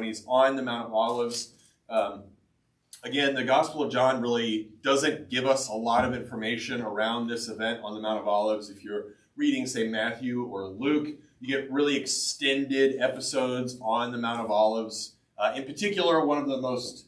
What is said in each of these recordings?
when he's on the Mount of Olives. Again, the Gospel of John really doesn't give us a lot of information around this event on the Mount of Olives. If you're reading, say, Matthew or Luke, you get really extended episodes on the Mount of Olives. In particular, one of the most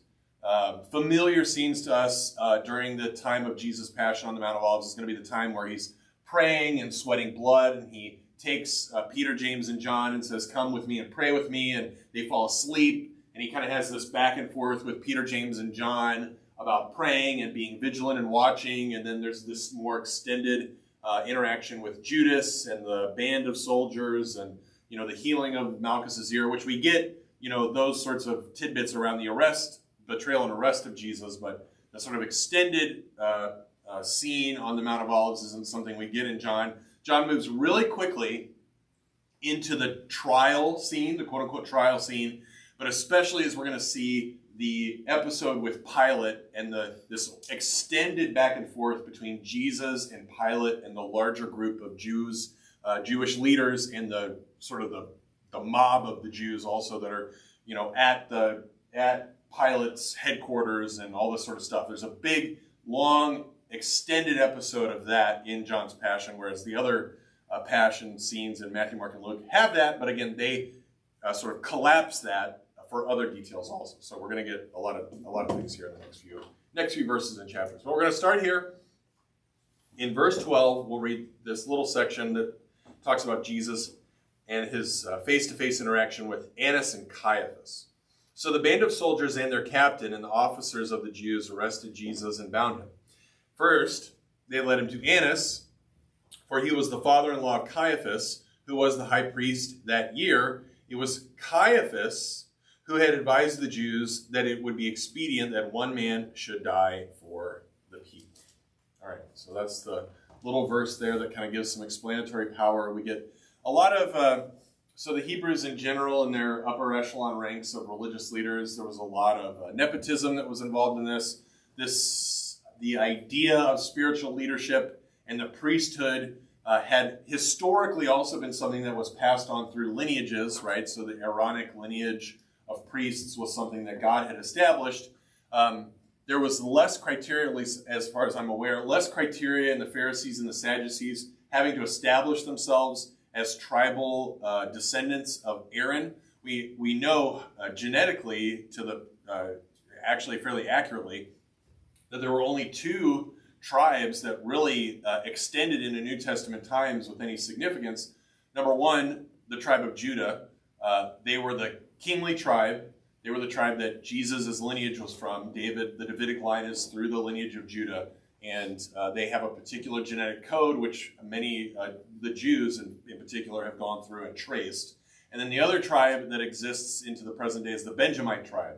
familiar scenes to us during the time of Jesus' Passion on the Mount of Olives is going to be the time where he's praying and sweating blood, and he takes Peter, James, and John and says, "Come with me and pray with me," and they fall asleep. And he kind of has this back and forth with Peter, James, and John about praying and being vigilant and watching. And then there's this more extended interaction with Judas and the band of soldiers and, the healing of Malchus's ear, which we get, those sorts of tidbits around the arrest, betrayal and arrest of Jesus. But the sort of extended scene on the Mount of Olives isn't something we get in John. John moves really quickly into the trial scene, the quote-unquote trial scene, but especially as we're going to see the episode with Pilate and this extended back and forth between Jesus and Pilate and the larger group of Jews, Jewish leaders, and the sort of the mob of the Jews also that are, at Pilate's headquarters and all this sort of stuff. There's a big, long, extended episode of that in John's Passion, whereas the other Passion scenes in Matthew, Mark, and Luke have that, but again, they sort of collapse that for other details also. So we're going to get a lot of things here in the next few verses and chapters. But we're going to start here in verse 12. We'll read this little section that talks about Jesus and his face-to-face interaction with Annas and Caiaphas. So the band of soldiers and their captain and the officers of the Jews arrested Jesus and bound him. First, they led him to Annas, for he was the father-in-law of Caiaphas, who was the high priest that year. It was Caiaphas who had advised the Jews that it would be expedient that one man should die for the people. All right, so that's the little verse there that kind of gives some explanatory power. We get a lot of, so the Hebrews in general in their upper echelon ranks of religious leaders, there was a lot of nepotism that was involved in this. The idea of spiritual leadership and the priesthood had historically also been something that was passed on through lineages, right? So the Aaronic lineage of priests was something that God had established. There was less criteria, at least as far as I'm aware, less criteria in the Pharisees and the Sadducees having to establish themselves as tribal descendants of Aaron. We know genetically, actually fairly accurately, that there were only two tribes that really extended into New Testament times with any significance. Number one, the tribe of Judah. They were the kingly tribe. They were the tribe that Jesus' lineage was from. The Davidic line is through the lineage of Judah. And they have a particular genetic code, which many, the Jews in particular, have gone through and traced. And then the other tribe that exists into the present day is the Benjamite tribe.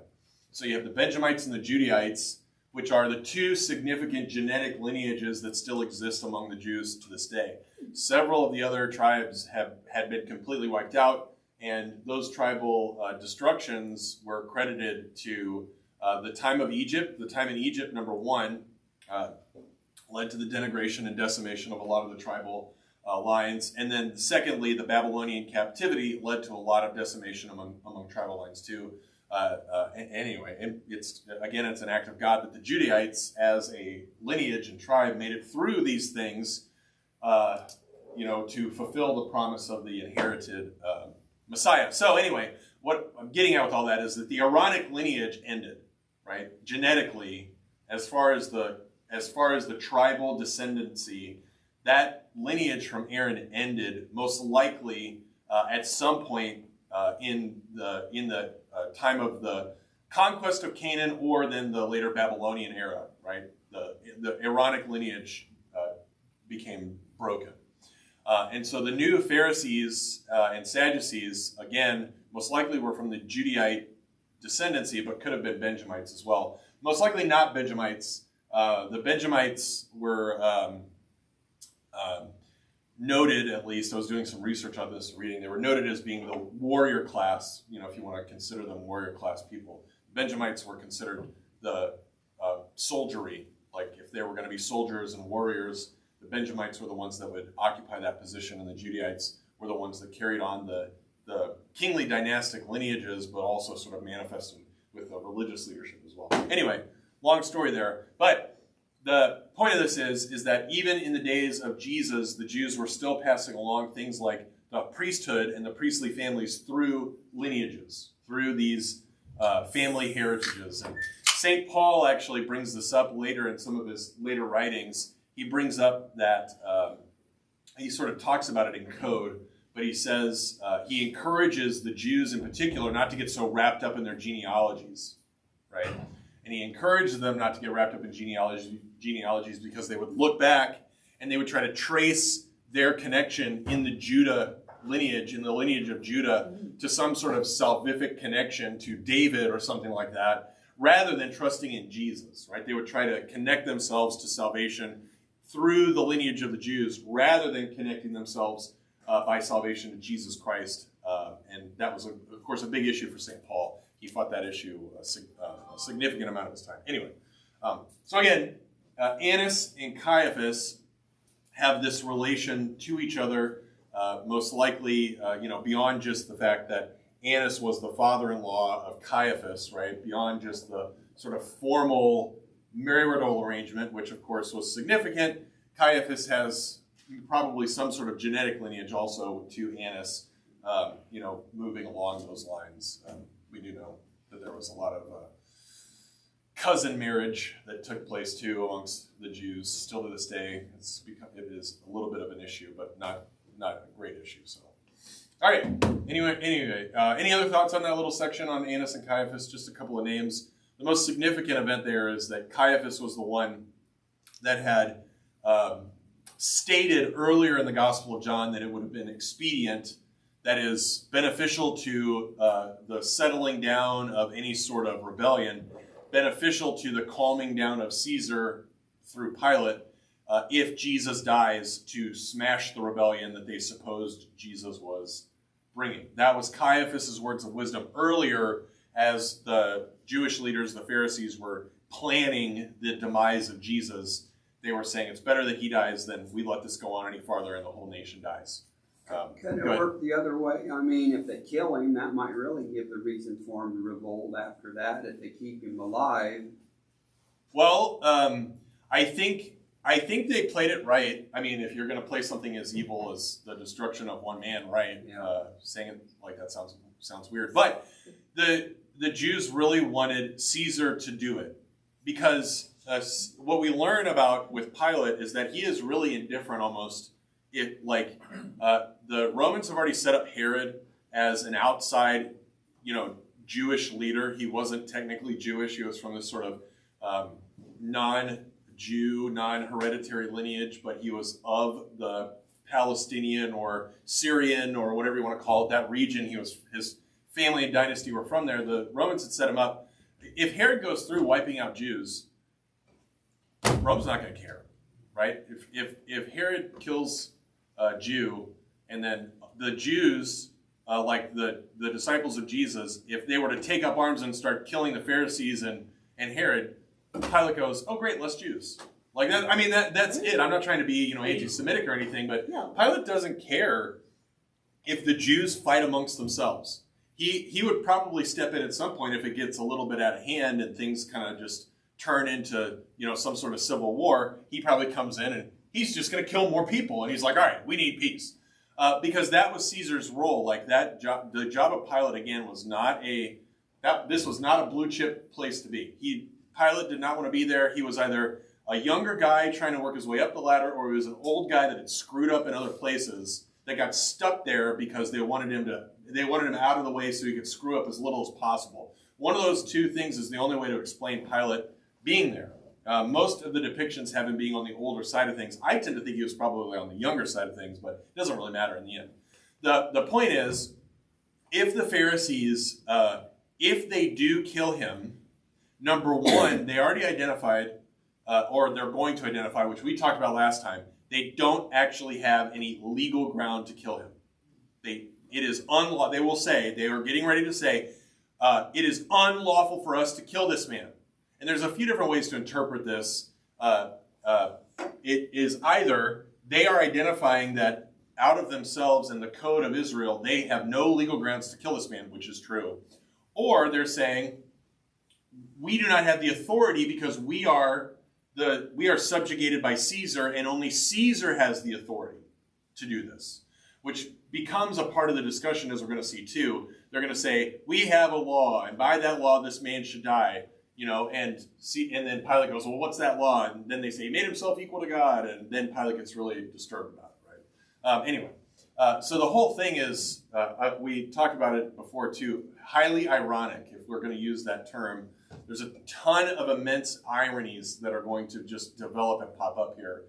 So you have the Benjamites and the Judaites, which are the two significant genetic lineages that still exist among the Jews to this day. Several of the other tribes had been completely wiped out, and those tribal destructions were credited to the time of Egypt. The time in Egypt, number one, led to the denigration and decimation of a lot of the tribal lines. And then secondly, the Babylonian captivity led to a lot of decimation among tribal lines too. Anyway, it's an act of God that the Judaites, as a lineage and tribe, made it through these things, to fulfill the promise of the inherited Messiah. So anyway, what I'm getting at with all that is that the Aaronic lineage ended, right? Genetically, as far as the tribal descendancy, that lineage from Aaron ended most likely at some point in the time of the conquest of Canaan, or then the later Babylonian era, right? The Aaronic lineage became broken. And so the new Pharisees and Sadducees, again, most likely were from the Judaite descendancy, but could have been Benjamites as well. Most likely not Benjamites. The Benjamites were noted, at least, I was doing some research on this reading, they were noted as being the warrior class, if you want to consider them warrior class people. The Benjamites were considered the soldiery, like if there were going to be soldiers and warriors, the Benjamites were the ones that would occupy that position, and the Judaites were the ones that carried on the the kingly dynastic lineages, but also sort of manifested with the religious leadership as well. Anyway, long story there. But the point of this is that even in the days of Jesus, the Jews were still passing along things like the priesthood and the priestly families through lineages, through these family heritages. And St. Paul actually brings this up later in some of his later writings. He brings up that, he sort of talks about it in code, but he says he encourages the Jews in particular not to get so wrapped up in their genealogies, right? And he encourages them not to get wrapped up in genealogies because they would look back and they would try to trace their connection in the Judah lineage, in the lineage of Judah, to some sort of salvific connection to David or something like that, rather than trusting in Jesus, right? They would try to connect themselves to salvation through the lineage of the Jews, rather than connecting themselves by salvation to Jesus Christ. And that was, of course, a big issue for St. Paul. He fought that issue a significant amount of his time. Anyway, so again, Annas and Caiaphas have this relation to each other, most likely, beyond just the fact that Annas was the father-in-law of Caiaphas, right? Beyond just the sort of formal marital arrangement, which of course was significant. Caiaphas has probably some sort of genetic lineage also to Annas, moving along those lines. We do know that there was a lot of cousin marriage that took place too amongst the Jews. Still to this day, it is a little bit of an issue, but not a great issue. So, all right. Anyway, any other thoughts on that little section on Annas and Caiaphas? Just a couple of names. The most significant event there is that Caiaphas was the one that had stated earlier in the Gospel of John that it would have been expedient, that is beneficial to the settling down of any sort of rebellion, beneficial to the calming down of Caesar through Pilate, if Jesus dies, to smash the rebellion that they supposed Jesus was bringing. That was Caiaphas' words of wisdom earlier, as the Jewish leaders, the Pharisees, were planning the demise of Jesus. They were saying it's better that he dies than we let this go on any farther and the whole nation dies. Could it work the other way? I mean, if they kill him, that might really give the reason for him to revolt after that. If they keep him alive. Well, I think they played it right. I mean, if you're going to play something as evil as the destruction of one man, right? Yeah. Saying it like that sounds weird. But the Jews really wanted Caesar to do it, because what we learn about with Pilate is that he is really indifferent almost. The Romans have already set up Herod as an outside, Jewish leader. He wasn't technically Jewish. He was from this sort of non-Jew, non-hereditary lineage, but he was of the Palestinian or Syrian or whatever you want to call it, that region. His family and dynasty were from there. The Romans had set him up. If Herod goes through wiping out Jews, Rome's not going to care, right? If Herod kills a Jew, and then the Jews, like the disciples of Jesus, if they were to take up arms and start killing the Pharisees and Herod, Pilate goes, "Oh, great, less Jews." Like that. I mean, that's it. I'm not trying to be anti-Semitic or anything, but No. Pilate doesn't care if the Jews fight amongst themselves. He would probably step in at some point if it gets a little bit out of hand and things kind of just turn into some sort of civil war. He probably comes in and he's just going to kill more people, and he's like, "All right, we need peace," because that was Caesar's role. Like that job, the job of Pilate again was not this was not a blue chip place to be. Pilate did not want to be there. He was either a younger guy trying to work his way up the ladder, or he was an old guy that had screwed up in other places that got stuck there because they wanted him out of the way so he could screw up as little as possible. One of those two things is the only way to explain Pilate being there. Most of the depictions have him being on the older side of things. I tend to think he was probably on the younger side of things, but it doesn't really matter in the end. The point is, if the Pharisees, if they do kill him, number one, they already identified, or they're going to identify, which we talked about last time, they don't actually have any legal ground to kill him. They will say, they are getting ready to say, it is unlawful for us to kill this man. And there's a few different ways to interpret this. It is either they are identifying that out of themselves and the code of Israel, they have no legal grounds to kill this man, which is true. Or they're saying, we do not have the authority because we are subjugated by Caesar, and only Caesar has the authority to do this, which becomes a part of the discussion, as we're going to see too. They're going to say, we have a law, and by that law this man should die. And then Pilate goes, well, what's that law? And then they say he made himself equal to God, and then Pilate gets really disturbed about it, right? Anyway, so the whole thing is, we talked about it before too, highly ironic, if we're going to use that term. There's a ton of immense ironies that are going to just develop and pop up here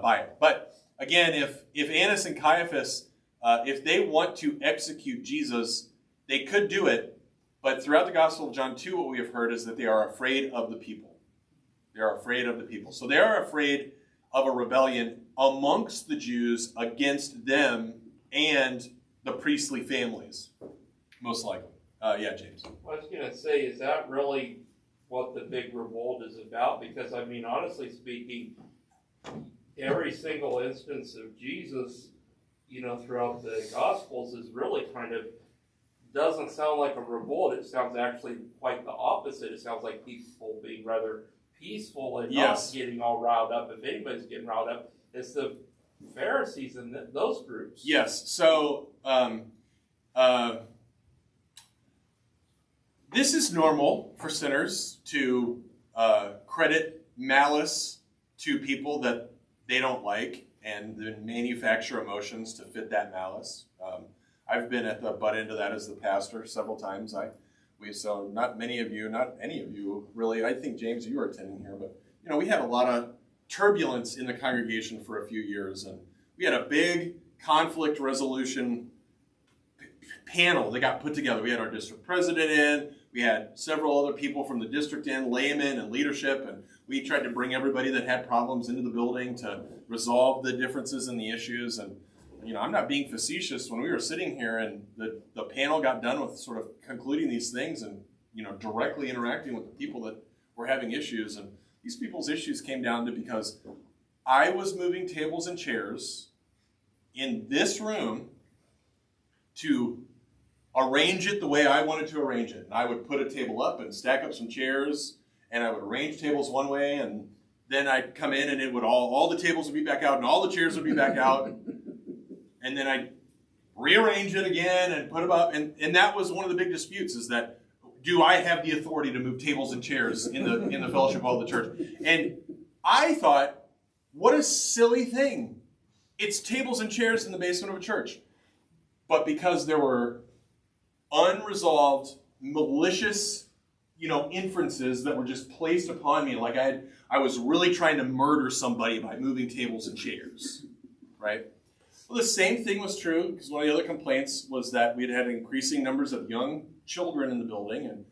by it. But again, if Annas and Caiaphas, if they want to execute Jesus, they could do it. But throughout the Gospel of John 2, what we have heard is that they are afraid of the people. They are afraid of the people. So they are afraid of a rebellion amongst the Jews against them and the priestly families, most likely. Yeah, James. I was going to say, is that really what the big revolt is about? Because, I mean, honestly speaking, every single instance of Jesus, throughout the Gospels is really kind of, doesn't sound like a revolt. It sounds actually quite the opposite. It sounds like people being rather peaceful and not getting all riled up. If anybody's getting riled up, it's the Pharisees and those groups. Yes. So this is normal for sinners to credit malice to people that they don't like and then manufacture emotions to fit that malice. I've been at the butt end of that as the pastor several times. So not many of you, not any of you really. I think, James, you were attending here, but we had a lot of turbulence in the congregation for a few years, and we had a big conflict resolution panel that got put together. We had our district president in, we had several other people from the district in, laymen and leadership, and we tried to bring everybody that had problems into the building to resolve the differences and the issues. And I'm not being facetious. When we were sitting here and the panel got done with sort of concluding these things and directly interacting with the people that were having issues, and these people's issues came down to because I was moving tables and chairs in this room to arrange it the way I wanted to arrange it. And I would put a table up and stack up some chairs, and I would arrange tables one way, and then I'd come in and it would all the tables would be back out and all the chairs would be back out. And then I'd rearrange it again and put them up. And that was one of the big disputes, is that, do I have the authority to move tables and chairs in the fellowship hall of the church? And I thought, what a silly thing. It's tables and chairs in the basement of a church. But because there were unresolved, malicious, inferences that were just placed upon me, like I was really trying to murder somebody by moving tables and chairs, right? Well, the same thing was true, because one of the other complaints was that we'd had increasing numbers of young children in the building, and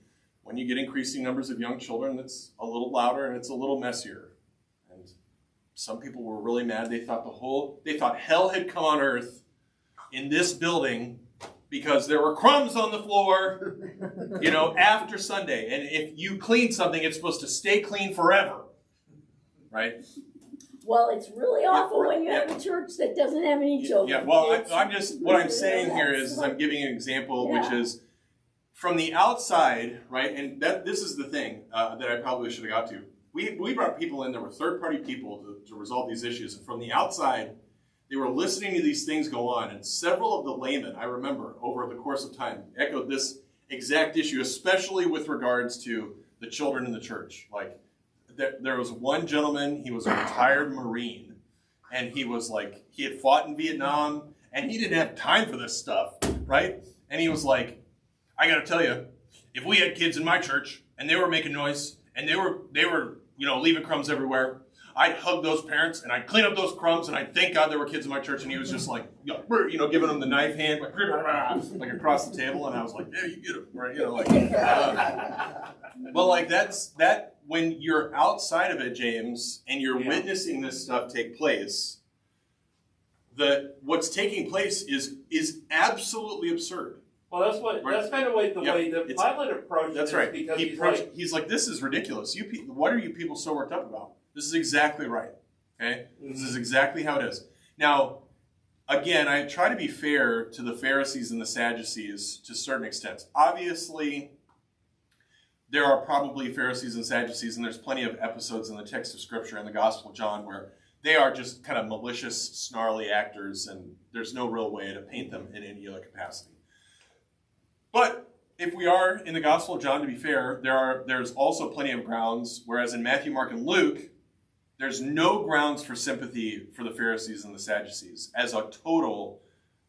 when you get increasing numbers of young children, it's a little louder and it's a little messier. And some people were really mad. They thought hell had come on earth in this building because there were crumbs on the floor, after Sunday. And if you clean something, it's supposed to stay clean forever, right? Well, it's really awful when you have a church that doesn't have any children. Yeah, well, what I'm saying here is I'm giving an example, which is from the outside, right? And this is the thing that I probably should have got to. We brought people in that were third-party people to resolve these issues. And from the outside, they were listening to these things go on. And several of the laymen, I remember, over the course of time, echoed this exact issue, especially with regards to the children in the church. Like, there was one gentleman, he was a retired Marine, and he had fought in Vietnam, and he didn't have time for this stuff, right? And he was like, I gotta tell you, if we had kids in my church, and they were making noise, and they were leaving crumbs everywhere, I'd hug those parents, and I'd clean up those crumbs, and I'd thank God there were kids in my church. And he was just like, giving them the knife hand, like across the table. And I was like, yeah, you get it, right? But like that when you're outside of it, James, and you're witnessing this stuff take place, what's taking place is absolutely absurd. Well, that's kind of way the Pilate approached. That's right. Because he's like, this is ridiculous. What are you people so worked up about? This is exactly right. Okay, this is exactly how it is. Now, again, I try to be fair to the Pharisees and the Sadducees to certain extents. Obviously, there are probably Pharisees and Sadducees, and there's plenty of episodes in the text of Scripture in the Gospel of John where they are just kind of malicious, snarly actors, and there's no real way to paint them in any other capacity. But if we are in the Gospel of John, to be fair, there's also plenty of grounds, whereas in Matthew, Mark, and Luke, there's no grounds for sympathy for the Pharisees and the Sadducees. As a total,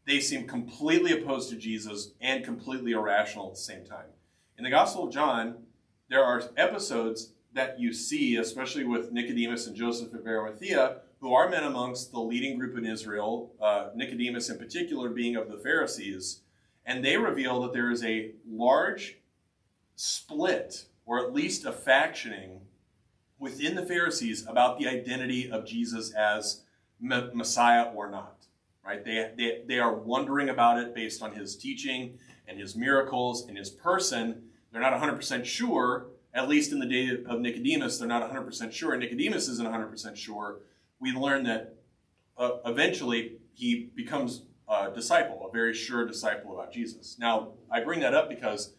they seem completely opposed to Jesus and completely irrational at the same time. In the Gospel of John, there are episodes that you see, especially with Nicodemus and Joseph of Arimathea, who are men amongst the leading group in Israel, Nicodemus in particular being of the Pharisees, and they reveal that there is a large split, or at least a factioning, within the Pharisees about the identity of Jesus as Messiah or not. Right? They are wondering about it based on his teaching and his miracles and his person. They're not 100% sure, at least in the day of Nicodemus, they're not 100% sure. Nicodemus isn't 100% sure. We learn that eventually he becomes a disciple, a very sure disciple about Jesus. Now, I bring that up because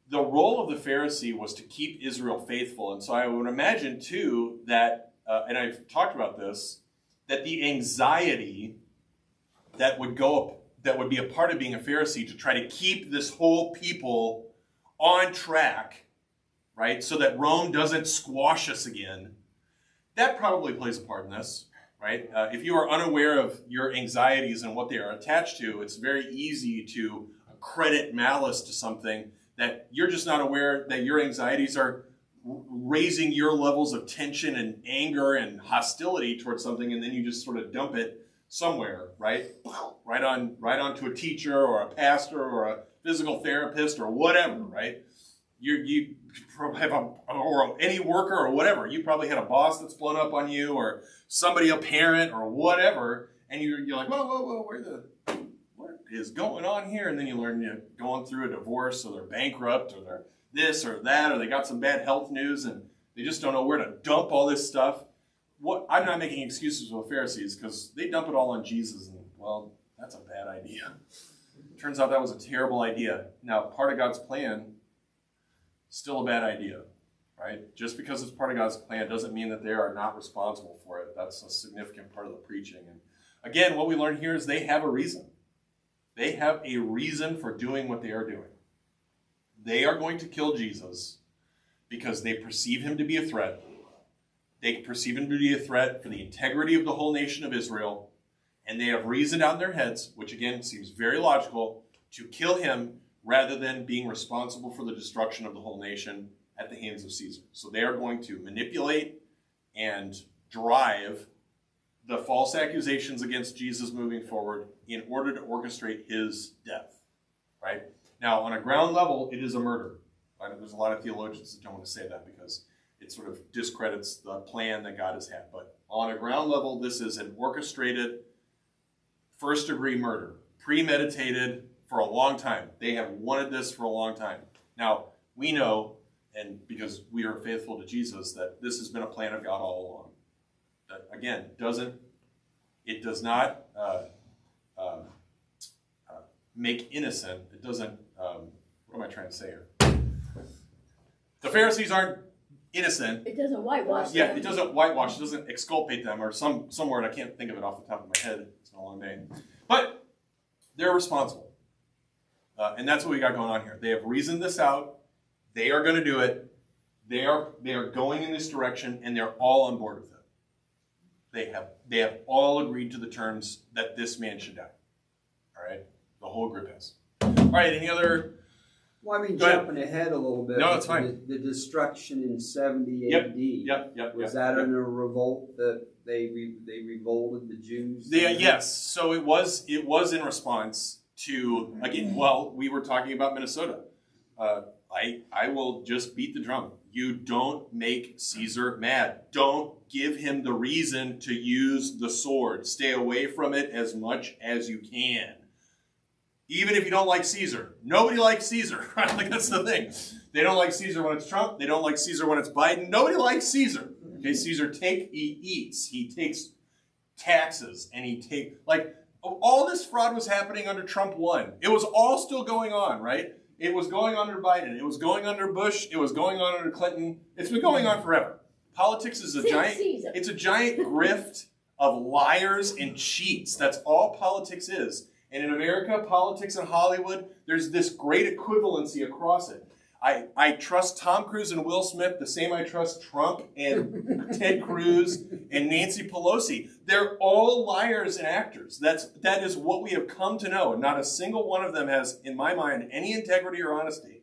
the role of the Pharisee was to keep Israel faithful. And so I would imagine, too, that, and I've talked about this, that the anxiety that would be a part of being a Pharisee to try to keep this whole people on track, right, so that Rome doesn't squash us again, that probably plays a part in this, right? If you are unaware of your anxieties and what they are attached to, it's very easy to credit malice to something that you're just not aware that your anxieties are raising your levels of tension and anger and hostility towards something, and then you just sort of dump it somewhere, right? Right onto a teacher or a pastor or a physical therapist or whatever, right? You probably have or any worker or whatever. You probably had a boss that's blown up on you, or somebody, a parent or whatever, and you're like, whoa, what is going on here? And then you learn you're going through a divorce, or they're bankrupt, or they're this or that, or they got some bad health news, and they just don't know where to dump all this stuff. I'm not making excuses for the Pharisees, because they dump it all on Jesus, and, well, that's a bad idea. Turns out that was a terrible idea. Now, part of God's plan, still a bad idea, right? Just because it's part of God's plan doesn't mean that they are not responsible for it. That's a significant part of the preaching. And again, what we learn here is they have a reason. They have a reason for doing what they are doing. They are going to kill Jesus because they perceive him to be a threat. They perceive him to be a threat for the integrity of the whole nation of Israel. And they have reasoned out in their heads, which again seems very logical, to kill him rather than being responsible for the destruction of the whole nation at the hands of Caesar. So they are going to manipulate and drive the false accusations against Jesus moving forward in order to orchestrate his death, right? Now, on a ground level, it is a murder. Right? There's a lot of theologians that don't want to say that because it sort of discredits the plan that God has had. But on a ground level, this is an orchestrated first-degree murder, premeditated for a long time. They have wanted this for a long time. Now, we know, and because we are faithful to Jesus, that this has been a plan of God all along. That, again, it does not make innocent. It doesn't, what am I trying to say here? The Pharisees aren't innocent. It doesn't whitewash Yeah, them. it doesn't whitewash, it doesn't exculpate them, or some word, I can't think of it off the top of my head. It's been a long day. But they're responsible. And that's what we got going on here. They have reasoned this out. They are going to do it. They are going in this direction, and they're all on board with it. They have all agreed to the terms that this man should die. All right? The whole group has. All right, any other? Well, I mean, Go ahead. jumping ahead a little bit. No, it's fine. The destruction in 70 Yep, AD. Yep. Was that in a revolt that they revolted the Jews? Yes. So it was in response to, again, well, we were talking about Minnesota. I will just beat the drum. You don't make Caesar mad. Don't give him the reason to use the sword. Stay away from it as much as you can. Even if you don't like Caesar. Nobody likes Caesar, right? Like, that's the thing. They don't like Caesar when it's Trump. They don't like Caesar when it's Biden. Nobody likes Caesar. Okay, Caesar he eats. He takes taxes, and All this fraud was happening under Trump 1. It was all still going on, right? It was going under Biden. It was going under Bush. It was going on under Clinton. It's been going on forever. Politics is a giant grift of liars and cheats. That's all politics is. And in America, politics and Hollywood, there's this great equivalency across it. I trust Tom Cruise and Will Smith the same I trust Trump and Ted Cruz and Nancy Pelosi. They're all liars and actors. That is what we have come to know. Not a single one of them has, in my mind, any integrity or honesty.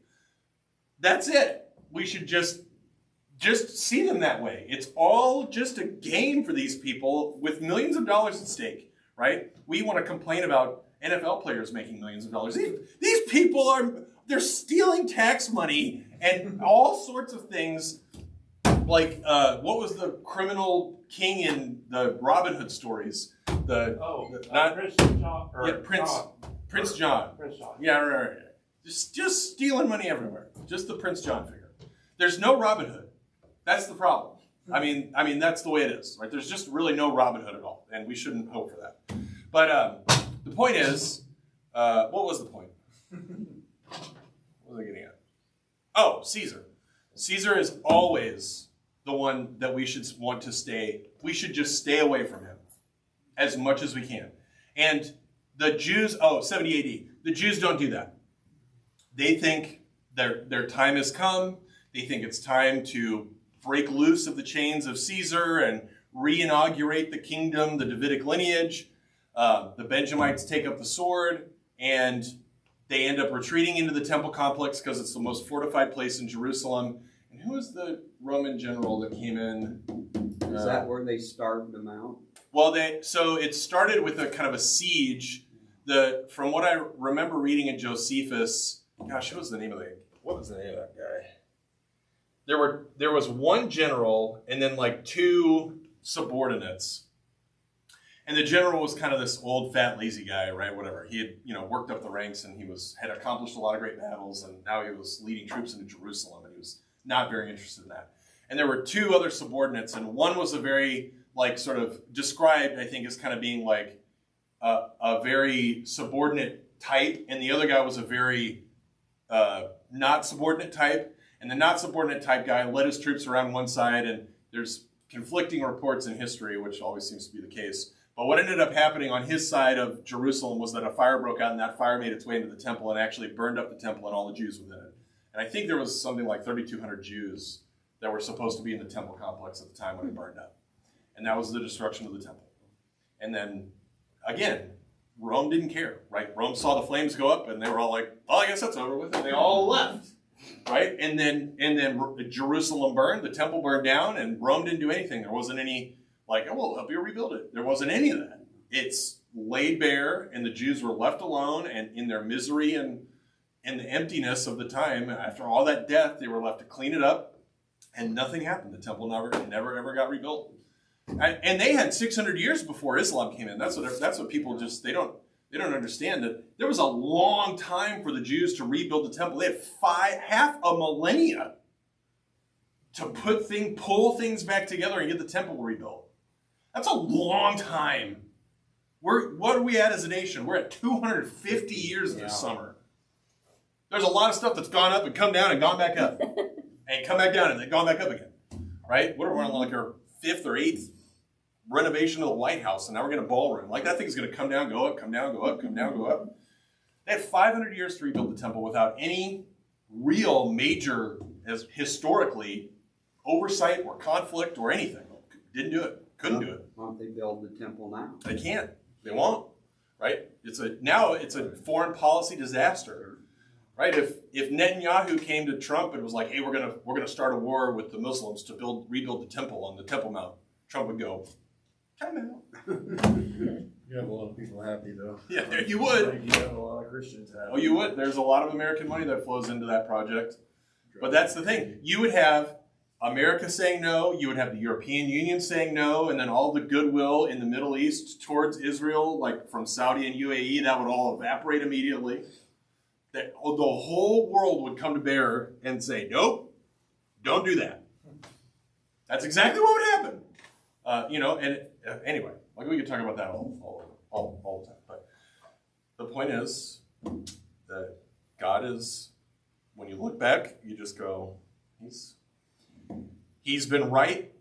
That's it. We should just see them that way. It's all just a game for these people with millions of dollars at stake, right? We want to complain about NFL players making millions of dollars. These people they're stealing tax money and all sorts of things. Like, what was the criminal king in the Robin Hood stories? Prince John. Yeah, right. Just stealing money everywhere. Just the Prince John figure. There's no Robin Hood. That's the problem. I mean that's the way it is, right? There's just really no Robin Hood at all, and we shouldn't hope for that. But the point is, what was the point? What was I getting at? Oh, Caesar. Caesar is always the one that we should want to stay. We should just stay away from him as much as we can. And the Jews, 70 AD. The Jews don't do that. They think their time has come. They think it's time to break loose of the chains of Caesar and re-inaugurate the kingdom, the Davidic lineage. The Benjamites take up the sword, and they end up retreating into the temple complex because it's the most fortified place in Jerusalem. And who was the Roman general that came in? Is that where they starved them out? Well, so it started with a kind of a siege. From what I remember reading in Josephus, gosh, what was the name of that guy? There was one general and then like two subordinates. And the general was kind of this old, fat, lazy guy, right? Whatever. He had, worked up the ranks, and he had accomplished a lot of great battles, and now he was leading troops into Jerusalem, and he was not very interested in that. And there were two other subordinates, and one was a very, sort of described, I think, as kind of being like a very subordinate type, and the other guy was a very not subordinate type. And the not subordinate type guy led his troops around one side, and there's conflicting reports in history, which always seems to be the case. But what ended up happening on his side of Jerusalem was that a fire broke out, and that fire made its way into the temple and actually burned up the temple and all the Jews within it. And I think there was something like 3,200 Jews that were supposed to be in the temple complex at the time when it burned up. And that was the destruction of the temple. And then, again, Rome didn't care, right? Rome saw the flames go up, and they were all like, "Oh, I guess that's over with," and they all left. Right? And then Jerusalem burned, the temple burned down, and Rome didn't do anything. There wasn't any, we'll help you rebuild it. There wasn't any of that. It's laid bare, and the Jews were left alone, and in their misery and in the emptiness of the time, after all that death, they were left to clean it up, and nothing happened. The temple never ever got rebuilt. And they had 600 years before Islam came in. That's what people just, they don't understand, that there was a long time for the Jews to rebuild the temple. They had half a millennia to pull things back together and get the temple rebuilt. That's a long time. What are we at as a nation? We're at 250 years this summer. There's a lot of stuff that's gone up and come down and gone back up. And come back down and then gone back up again. Right? We're on like our 5th or 8th renovation of the White House, and now we're getting a ballroom. That thing's going to come down, go up, come down, go up, come down, go up. They had 500 years to rebuild the temple without any real major, historically, oversight or conflict or anything. Didn't do it. Couldn't do it. Why don't they build the temple now? They can't. They won't. Right? Now it's a foreign policy disaster. Right? If Netanyahu came to Trump and was like, "Hey, we're gonna start a war with the Muslims to rebuild the temple on the Temple Mount," Trump would go, "Time out." You have a lot of people happy, though. Yeah, you would. You have a lot of Christians happy. Oh, you would. There's a lot of American money that flows into that project. But that's the thing. You would have America saying no, you would have the European Union saying no, and then all the goodwill in the Middle East towards Israel, like from Saudi and UAE, that would all evaporate immediately. The whole world would come to bear and say, "Nope, don't do that." That's exactly what would happen. Anyway, we could talk about that all over. all the time. But the point is that God is, when you look back, you just go, he's been right,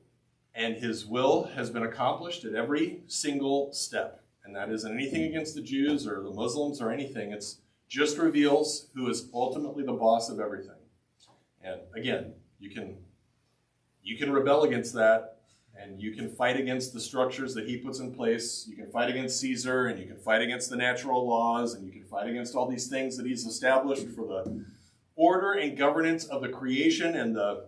and his will has been accomplished at every single step. And that isn't anything against the Jews or the Muslims or anything. It's just reveals who is ultimately the boss of everything. And again, you can rebel against that, and you can fight against the structures that he puts in place. You can fight against Caesar, and you can fight against the natural laws, and you can fight against all these things that he's established for the order and governance of the creation and the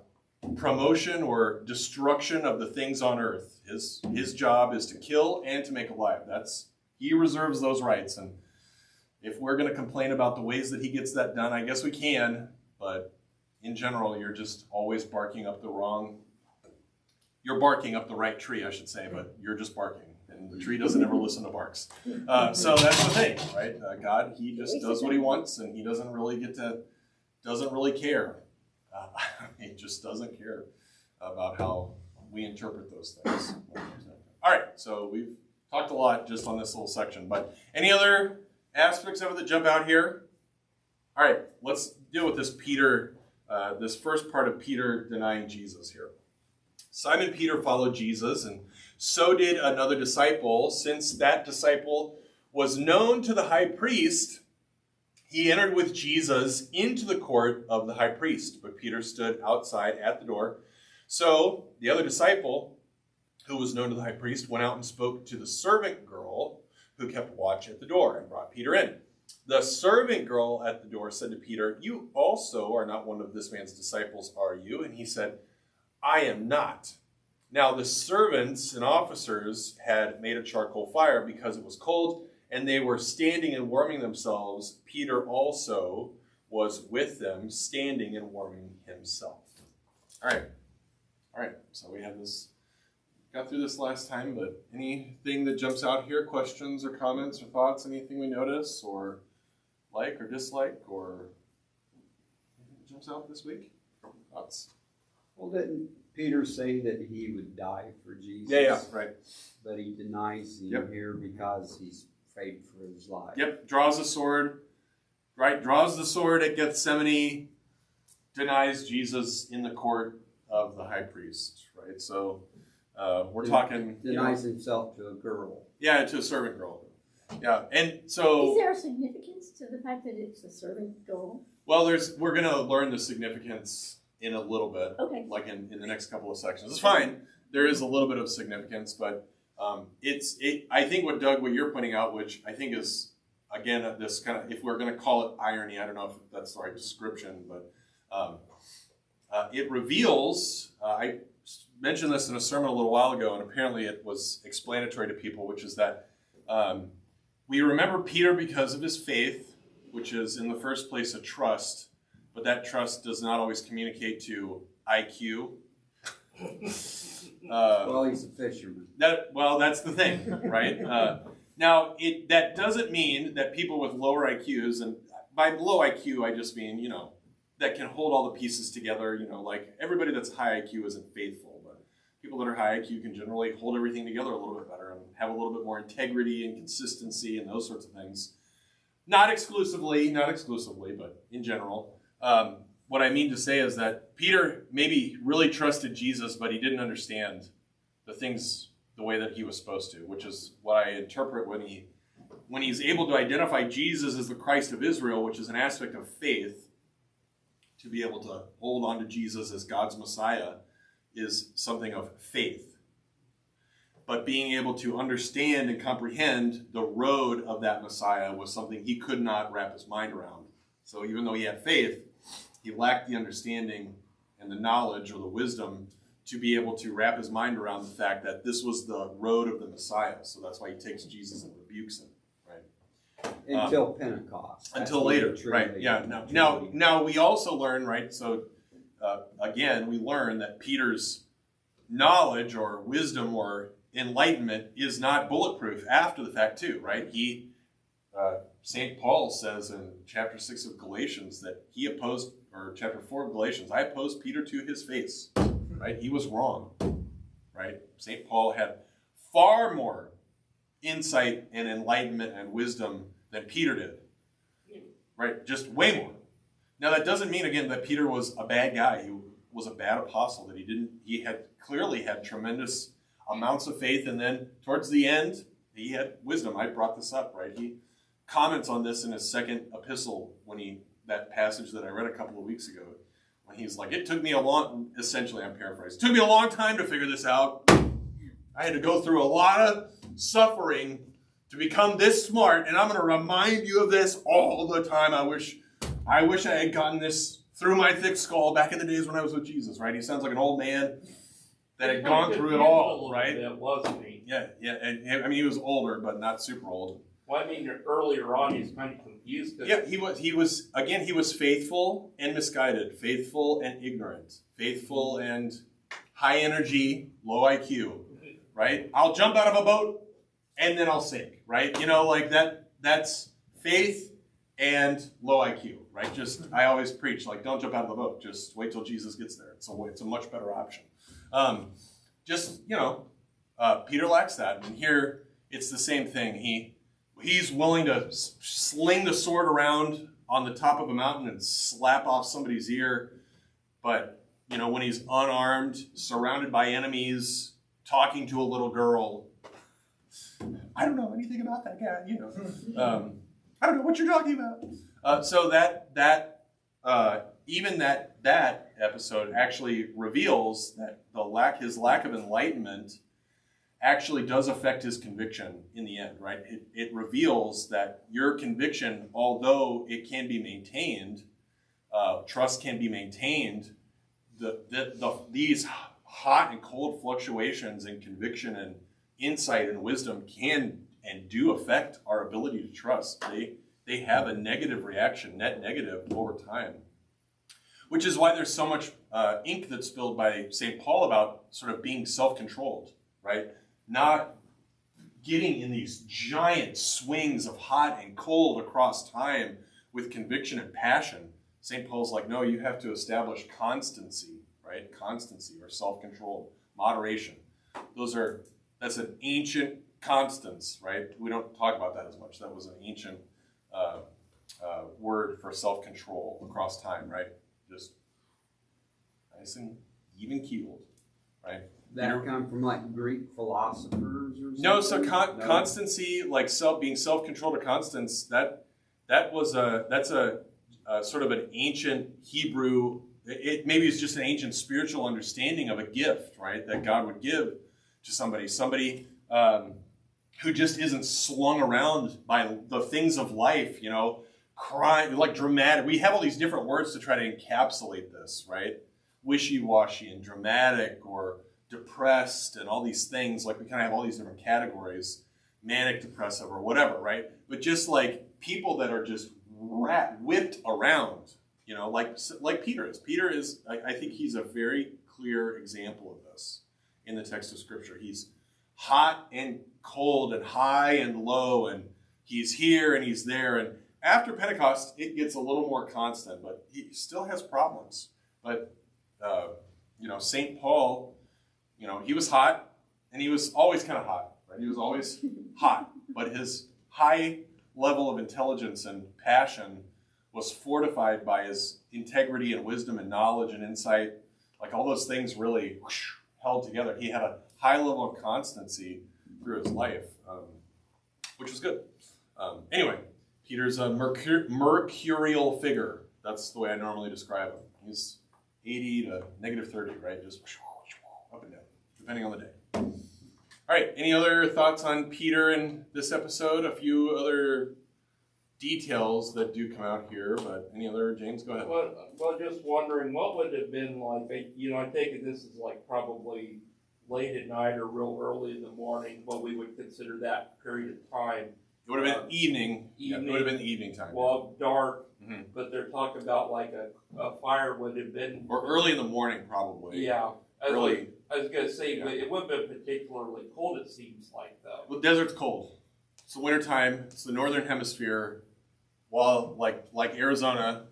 promotion or destruction of the things on earth. His job is to kill and to make alive. He reserves those rights. And if we're going to complain about the ways that he gets that done, I guess we can. But in general, you're just always barking up the right tree, I should say, but you're just barking. And the tree doesn't ever listen to barks. So that's the thing, right? God, he just does what he wants, and he doesn't really care. He just doesn't care about how we interpret those things. All right, so we've talked a lot just on this little section, but any other aspects of it that jump out here? All right, let's deal with this this first part of Peter denying Jesus here. Simon Peter followed Jesus, and so did another disciple. Since that disciple was known to the high priest, he entered with Jesus into the court of the high priest, but Peter stood outside at the door. So the other disciple, who was known to the high priest, went out and spoke to the servant girl who kept watch at the door and brought Peter in. The servant girl at the door said to Peter, "You also are not one of this man's disciples, are you?" And he said, "I am not." Now the servants and officers had made a charcoal fire because it was cold, and they were standing and warming themselves. Peter also was with them, standing and warming himself. All right. So we have this, got through this last time, but anything that jumps out here, questions or comments or thoughts, anything we notice or like or dislike or anything that jumps out this week? Thoughts? Well, didn't Peter say that he would die for Jesus? Yeah, right. But he denies him here because he's afraid for his life. Yep, draws the sword, right? Draws the sword at Gethsemane, denies Jesus in the court of the high priest, right? So we're talking... Denies himself to a girl. Yeah, to a servant girl. Yeah, and so... Is there a significance to the fact that it's a servant girl? Well, we're going to learn the significance in a little bit, okay, like in the next couple of sections. It's fine. There is a little bit of significance, but I think what you're pointing out, which I think is, again, this kind of, if we're going to call it irony, I don't know if that's the right description, but it reveals, I mentioned this in a sermon a little while ago, and apparently it was explanatory to people, which is that we remember Peter because of his faith, which is in the first place a trust, but that trust does not always communicate to IQ. Well, he's a fisherman. That's the thing, right? Now, that doesn't mean that people with lower IQs, and by low IQ, I just mean, that can hold all the pieces together, like everybody that's high IQ isn't faithful, but people that are high IQ can generally hold everything together a little bit better and have a little bit more integrity and consistency and those sorts of things. Not exclusively, but in general. What I mean to say is that Peter maybe really trusted Jesus, but he didn't understand the things the way that he was supposed to, which is what I interpret when he's able to identify Jesus as the Christ of Israel, which is an aspect of faith. To be able to hold on to Jesus as God's Messiah is something of faith. But being able to understand and comprehend the road of that Messiah was something he could not wrap his mind around. So even though he had faith, he lacked the understanding and the knowledge or the wisdom to be able to wrap his mind around the fact that this was the road of the Messiah. So that's why he takes Jesus and rebukes him, right? Until Pentecost. Until later, right? Yeah. Now we also learn, right? So again, we learn that Peter's knowledge or wisdom or enlightenment is not bulletproof after the fact too, right? St. Paul says in chapter 6 of Galatians that he opposed, or chapter 4 of Galatians, I opposed Peter to his face, right? He was wrong, right? St. Paul had far more insight and enlightenment and wisdom than Peter did. Right? Just way more. Now that doesn't mean, again, that Peter was a bad guy. He was a bad apostle, that he had clearly had tremendous amounts of faith, and then towards the end, he had wisdom. I brought this up, right? He comments on this in his second epistle that passage that I read a couple of weeks ago, when he's like, it took me essentially I'm paraphrasing, it took me a long time to figure this out. I had to go through a lot of suffering to become this smart, and I'm going to remind you of this all the time. I wish I had gotten this through my thick skull back in the days when I was with Jesus, right? He sounds like an old man that had gone through it all, right? Bit, wasn't he? Yeah. And, I mean, he was older, but not super old. Well, I mean, earlier on, he's kind of confused. Yeah, he was faithful and misguided, faithful and ignorant, faithful and high energy, low IQ, right? I'll jump out of a boat and then I'll sink, right? You know, like that's faith and low IQ, right? Just, I always preach, like, don't jump out of the boat. Just wait till Jesus gets there. It's a much better option. Peter lacks that. And here, it's the same thing. He's willing to sling the sword around on the top of a mountain and slap off somebody's ear. But, when he's unarmed, surrounded by enemies, talking to a little girl, I don't know anything about that guy, I don't know what you're talking about. So even that episode actually reveals that his lack of enlightenment actually does affect his conviction in the end, right? It reveals that your conviction, although it can be maintained, trust can be maintained, these hot and cold fluctuations in conviction and insight and wisdom can and do affect our ability to trust. They have a negative reaction, net negative, over time. Which is why there's so much ink that's spilled by St. Paul about sort of being self-controlled, right? Not getting in these giant swings of hot and cold across time with conviction and passion. St. Paul's like, no, you have to establish constancy, right? Constancy or self-control, moderation. That's an ancient constance, right? We don't talk about that as much. That was an ancient word for self-control across time, right? Just nice and even keeled, right? That come from like Greek philosophers or something? No, so constancy, like being self-controlled or constance, that's a sort of an ancient Hebrew. Maybe it's just an ancient spiritual understanding of a gift, right? That God would give to somebody who just isn't slung around by the things of life, crying, like dramatic. We have all these different words to try to encapsulate this, right? Wishy-washy and dramatic or depressed and all these things. Like we kind of have all these different categories, manic depressive or whatever, right? But just like people that are just whipped around, like Peter is. Peter is, I think he's a very clear example of this in the text of Scripture. He's hot and cold and high and low, and he's here and he's there. And after Pentecost, it gets a little more constant, but he still has problems. But, St. Paul, he was hot, and he was always kind of hot, right? He was always hot, but his high level of intelligence and passion was fortified by his integrity and wisdom and knowledge and insight. Like all those things really held together. He had a high level of constancy through his life, which was good. Anyway, Peter's a mercurial figure. That's the way I normally describe him. He's 80 to negative 30, right? Just up and down, depending on the day. All right, any other thoughts on Peter in this episode? A few other details that do come out here, but any other, James, go ahead. Well, just wondering, what would it have been like, I take it this is like probably late at night or real early in the morning, what we would consider that period of time. It would have been evening. Yeah, it would have been the evening time. Well, dark, Mm-hmm. but they're talking about like a fire would have been. Or early in the morning, probably. Yeah. I was going to say, Yeah. but it wouldn't have been particularly cold, it seems like, though. Well, desert's cold. It's the wintertime. It's the northern hemisphere. While, like Arizona,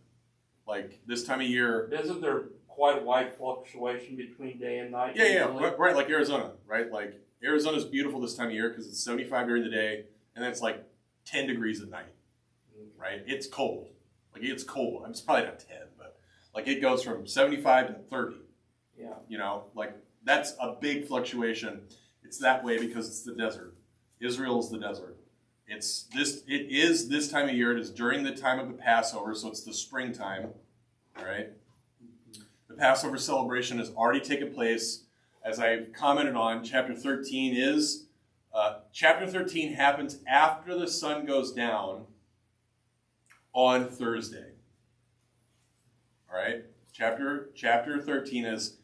like this time of year. Isn't there quite a wide fluctuation between day and night. Yeah, usually. right, like Arizona, right? Like Arizona's beautiful this time of year because it's 75 during the day and then it's like 10 degrees at night, right? It's cold. Like it's cold. It's probably not 10, but like it goes from 75 to 30. Yeah. You know, like that's a big fluctuation. It's that way because it's the desert. Israel's the desert. It is this time of year. It is during the time of the Passover, so it's the springtime, all right? The Passover celebration has already taken place. As I've commented on, chapter 13 happens after the sun goes down on Thursday. All right? Chapter 13 is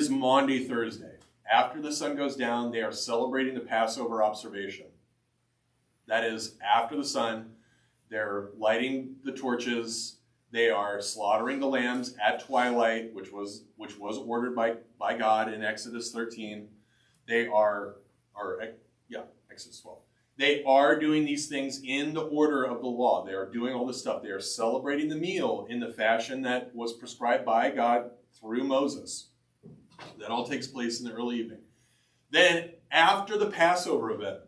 Maundy Thursday. After the sun goes down, they are celebrating the Passover observation. That is, after the sun, they're lighting the torches. They are slaughtering the lambs at twilight, which was ordered by God in Exodus 13. Exodus 12. They are doing these things in the order of the law. They are doing all this stuff. They are celebrating the meal in the fashion that was prescribed by God through Moses. That all takes place in the early evening. Then, after the Passover event,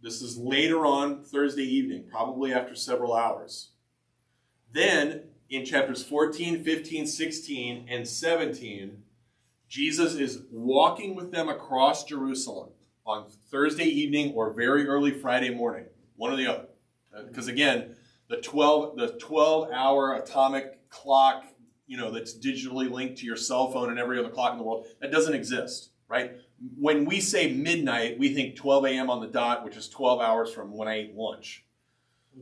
this is later on Thursday evening, probably after several hours. Then, in chapters 14, 15, 16, and 17, Jesus is walking with them across Jerusalem on Thursday evening or very early Friday morning, one or the other. Because again, the 12-hour atomic clock, that's digitally linked to your cell phone and every other clock in the world, that doesn't exist, right? When we say midnight, we think 12 a.m. on the dot, which is 12 hours from when I ate lunch.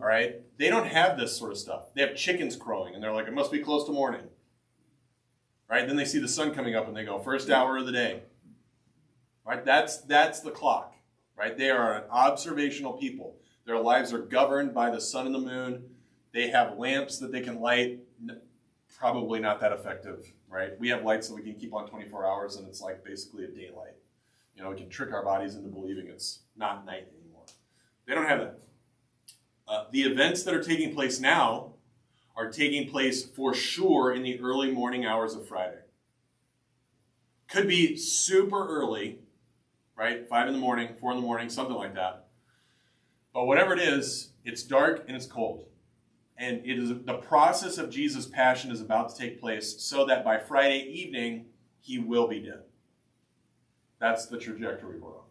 All right? They don't have this sort of stuff. They have chickens crowing, and they're like, it must be close to morning. Right? Then they see the sun coming up, and they go, first hour of the day. Right? That's the clock. Right? They are an observational people. Their lives are governed by the sun and the moon. They have lamps that they can light. Probably not that effective, right? We have lights that we can keep on 24 hours, and it's like basically a daylight. We can trick our bodies into believing it's not night anymore. They don't have that. The events that are taking place now are taking place for sure in the early morning hours of Friday. Could be super early, right? 5 in the morning, 4 in the morning, something like that. But whatever it is, it's dark and it's cold. And it is the process of Jesus' passion is about to take place so that by Friday evening, he will be dead. That's the trajectory we're on.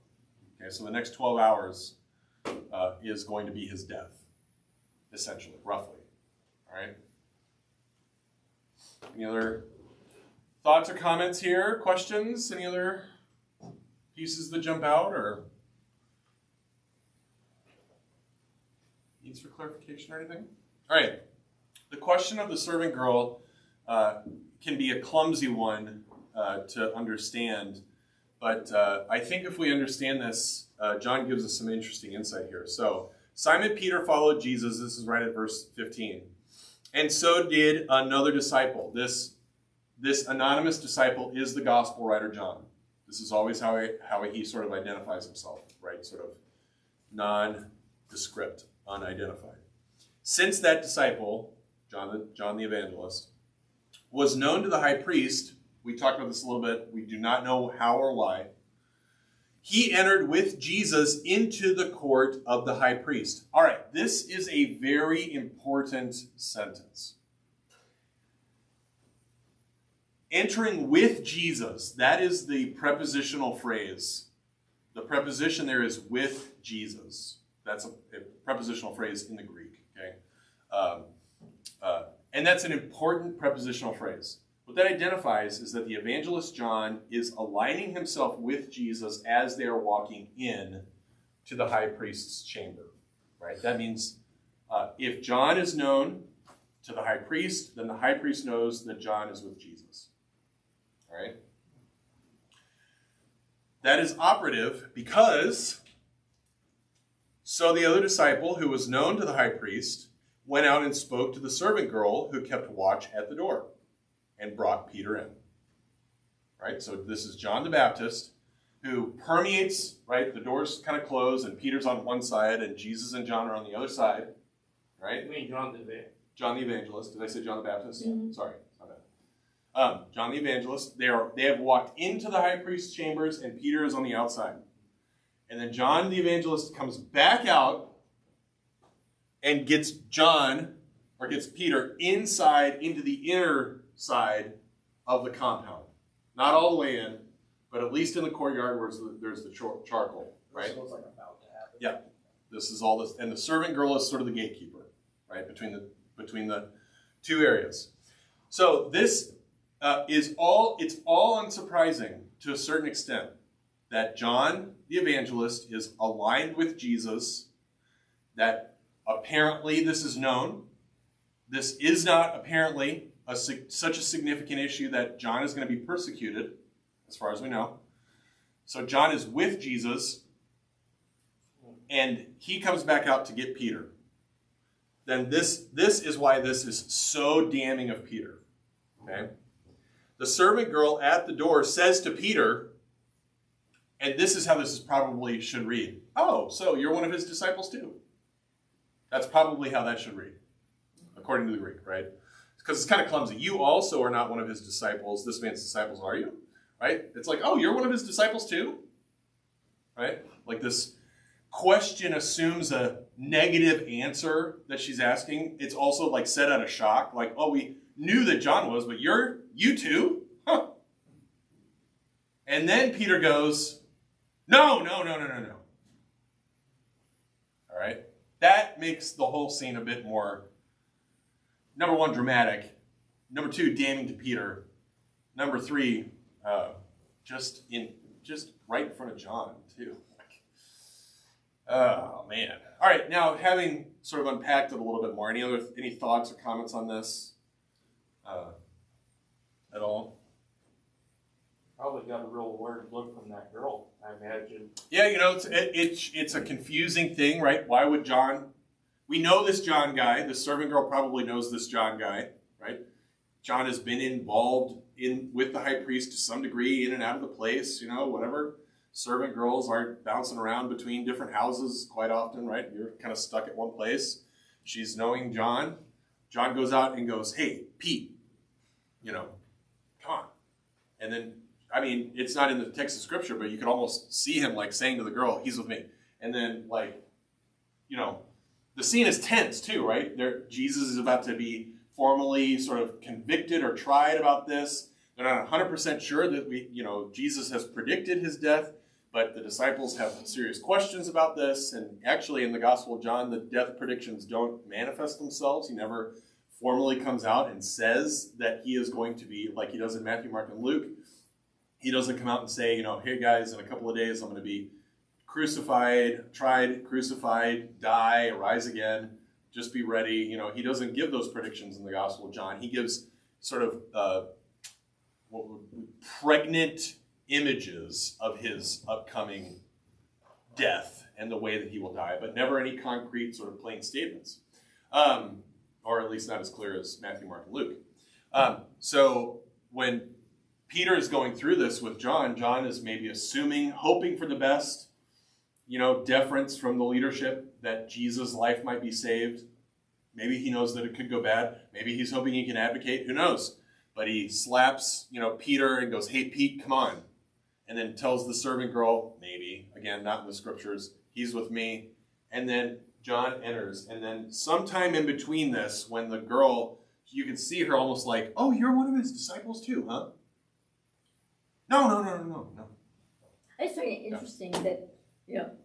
Okay, so the next 12 hours is going to be his death, essentially, roughly. All right? Any other thoughts or comments here? Questions? Any other pieces that jump out or needs for clarification or anything? All right, the question of the servant girl can be a clumsy one to understand, but I think if we understand this, John gives us some interesting insight here. So, Simon Peter followed Jesus. This is right at verse 15. And so did another disciple. This anonymous disciple is the gospel writer John. This is always how he sort of identifies himself, right? Sort of nondescript, unidentified. Since that disciple, John the Evangelist, was known to the high priest, we talked about this a little bit, we do not know how or why, he entered with Jesus into the court of the high priest. All right, this is a very important sentence. Entering with Jesus, that is the prepositional phrase. The preposition there is with Jesus. That's a prepositional phrase in the Greek. Okay, and that's an important prepositional phrase. What that identifies is that the evangelist John is aligning himself with Jesus as they are walking in to the high priest's chamber. Right? That means if John is known to the high priest, then the high priest knows that John is with Jesus. All right? That is operative because so the other disciple, who was known to the high priest, went out and spoke to the servant girl who kept watch at the door and brought Peter in. Right? So this is John the Baptist who permeates, right? The doors kind of close and Peter's on one side and Jesus and John are on the other side. Right? I mean, John the Evangelist. John the Evangelist. Did I say John the Baptist? Mm-hmm. Sorry. My John the Evangelist. They have walked into the high priest's chambers, and Peter is on the outside. And then John the Evangelist comes back out and gets Peter inside into the inner side of the compound. Not all the way in, but at least in the courtyard where there's the charcoal, right? So it's like about to happen. Yeah. This is all this, and the servant girl is sort of the gatekeeper, right, between the two areas. So this it's all unsurprising to a certain extent that John the Evangelist is aligned with Jesus, that apparently this is known. This is not apparently such a significant issue that John is going to be persecuted, as far as we know. So John is with Jesus, and he comes back out to get Peter. Then this is why this is so damning of Peter. Okay? The servant girl at the door says to Peter, and this is how this probably should read. Oh, so you're one of his disciples too. That's probably how that should read, according to the Greek, right? Because it's kind of clumsy. You also are not one of his disciples. This man's disciples, are you? Right? It's like, oh, you're one of his disciples too? Right? Like this question assumes a negative answer that she's asking. It's also like said out of shock. Like, oh, we knew that John was, but you too? Huh. And then Peter goes, no. All right? That makes the whole scene a bit more, number one, dramatic. Number two, damning to Peter. Number three, just right in front of John, too. Oh, man. All right, now, having sort of unpacked it a little bit more, any thoughts or comments on this at all? Probably got a real weird look from that girl, I imagine. Yeah, it's a confusing thing, right? Why would John... We know this John guy. The servant girl probably knows this John guy, right? John has been involved with the high priest to some degree, in and out of the place, whatever. Servant girls aren't bouncing around between different houses quite often, right? You're kind of stuck at one place. She's knowing John. John goes out and goes, hey, Pete, come on. And then, it's not in the text of Scripture, but you could almost see him like saying to the girl, he's with me. And then the scene is tense too, right? Jesus is about to be formally sort of convicted or tried about this. They're not 100% sure that Jesus has predicted his death, but the disciples have serious questions about this. And actually in the Gospel of John, the death predictions don't manifest themselves. He never formally comes out and says that he is going to be, like he does in Matthew, Mark, and Luke. He doesn't come out and say, hey guys, in a couple of days I'm going to be tried, crucified, die, rise again, just be ready. He doesn't give those predictions in the Gospel of John. He gives sort of pregnant images of his upcoming death and the way that he will die, but never any concrete sort of plain statements, or at least not as clear as Matthew, Mark, and Luke. So when Peter is going through this with John, John is maybe assuming, hoping for the best, deference from the leadership that Jesus' life might be saved. Maybe he knows that it could go bad. Maybe he's hoping he can advocate. Who knows? But he slaps, Peter and goes, hey, Pete, come on. And then tells the servant girl, maybe, again, not in the Scriptures, he's with me. And then John enters. And then sometime in between this, when the girl, you can see her almost like, oh, you're one of his disciples too, huh? No. I find it interesting that,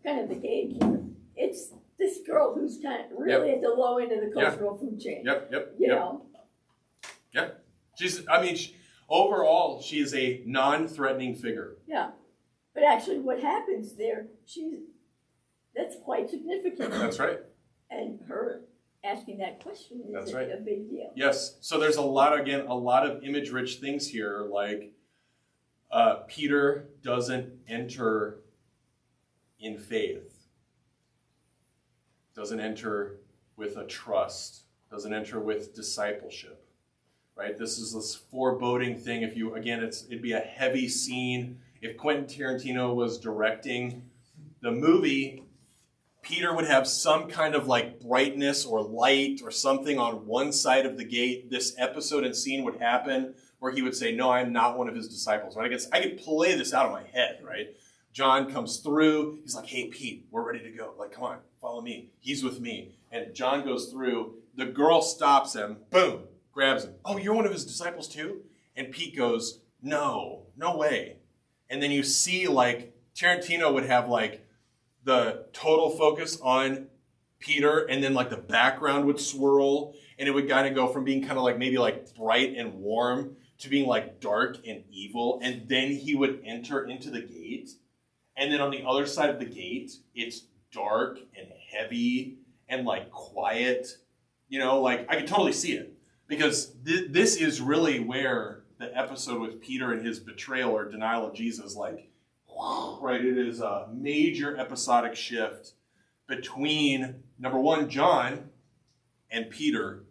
kind of the gatekeeper, it's this girl who's kind of really at the low end of the cultural food chain. Yep. Know? Overall, she is a non-threatening figure. Yeah. But actually what happens there, that's quite significant. That's right. And her asking that question is a big deal. Yes. So there's a lot of image-rich things here, like Peter doesn't enter in faith, doesn't enter with a trust, doesn't enter with discipleship, right? This is this foreboding thing. It'd be a heavy scene. If Quentin Tarantino was directing the movie, Peter would have some kind of like brightness or light or something on one side of the gate. This episode and scene would happen where he would say, no, I'm not one of his disciples. Right? I could play this out of my head, right? John comes through. He's like, hey, Pete, we're ready to go. Like, come on, follow me. He's with me. And John goes through. The girl stops him. Boom, grabs him. Oh, you're one of his disciples too? And Pete goes, no way. And then you see, like, Tarantino would have, like, the total focus on Peter, and then, like, the background would swirl, and it would kind of go from being kind of, like, maybe, like, bright and warm to being, like, dark and evil. And then he would enter into the gate. And then on the other side of the gate, it's dark and heavy and, like, quiet. You know, like, I could totally see it. Because this is really where the episode with Peter and his betrayal or denial of Jesus, like, right, it is a major episodic shift between, number one, John and Peter,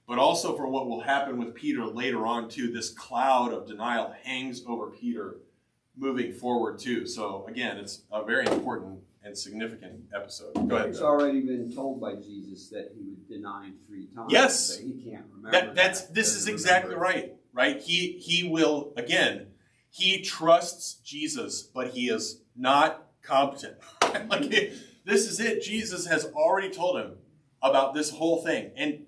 but also for what will happen with Peter later on, too. This cloud of denial hangs over Peter moving forward, too. So, again, it's a very important and significant episode. Go ahead. It's already been told by Jesus that he would deny him 3 times. Yes. But he can't remember This is exactly right? He will, again, he trusts Jesus, but he is not competent. This is it. Jesus has already told him about this whole thing. And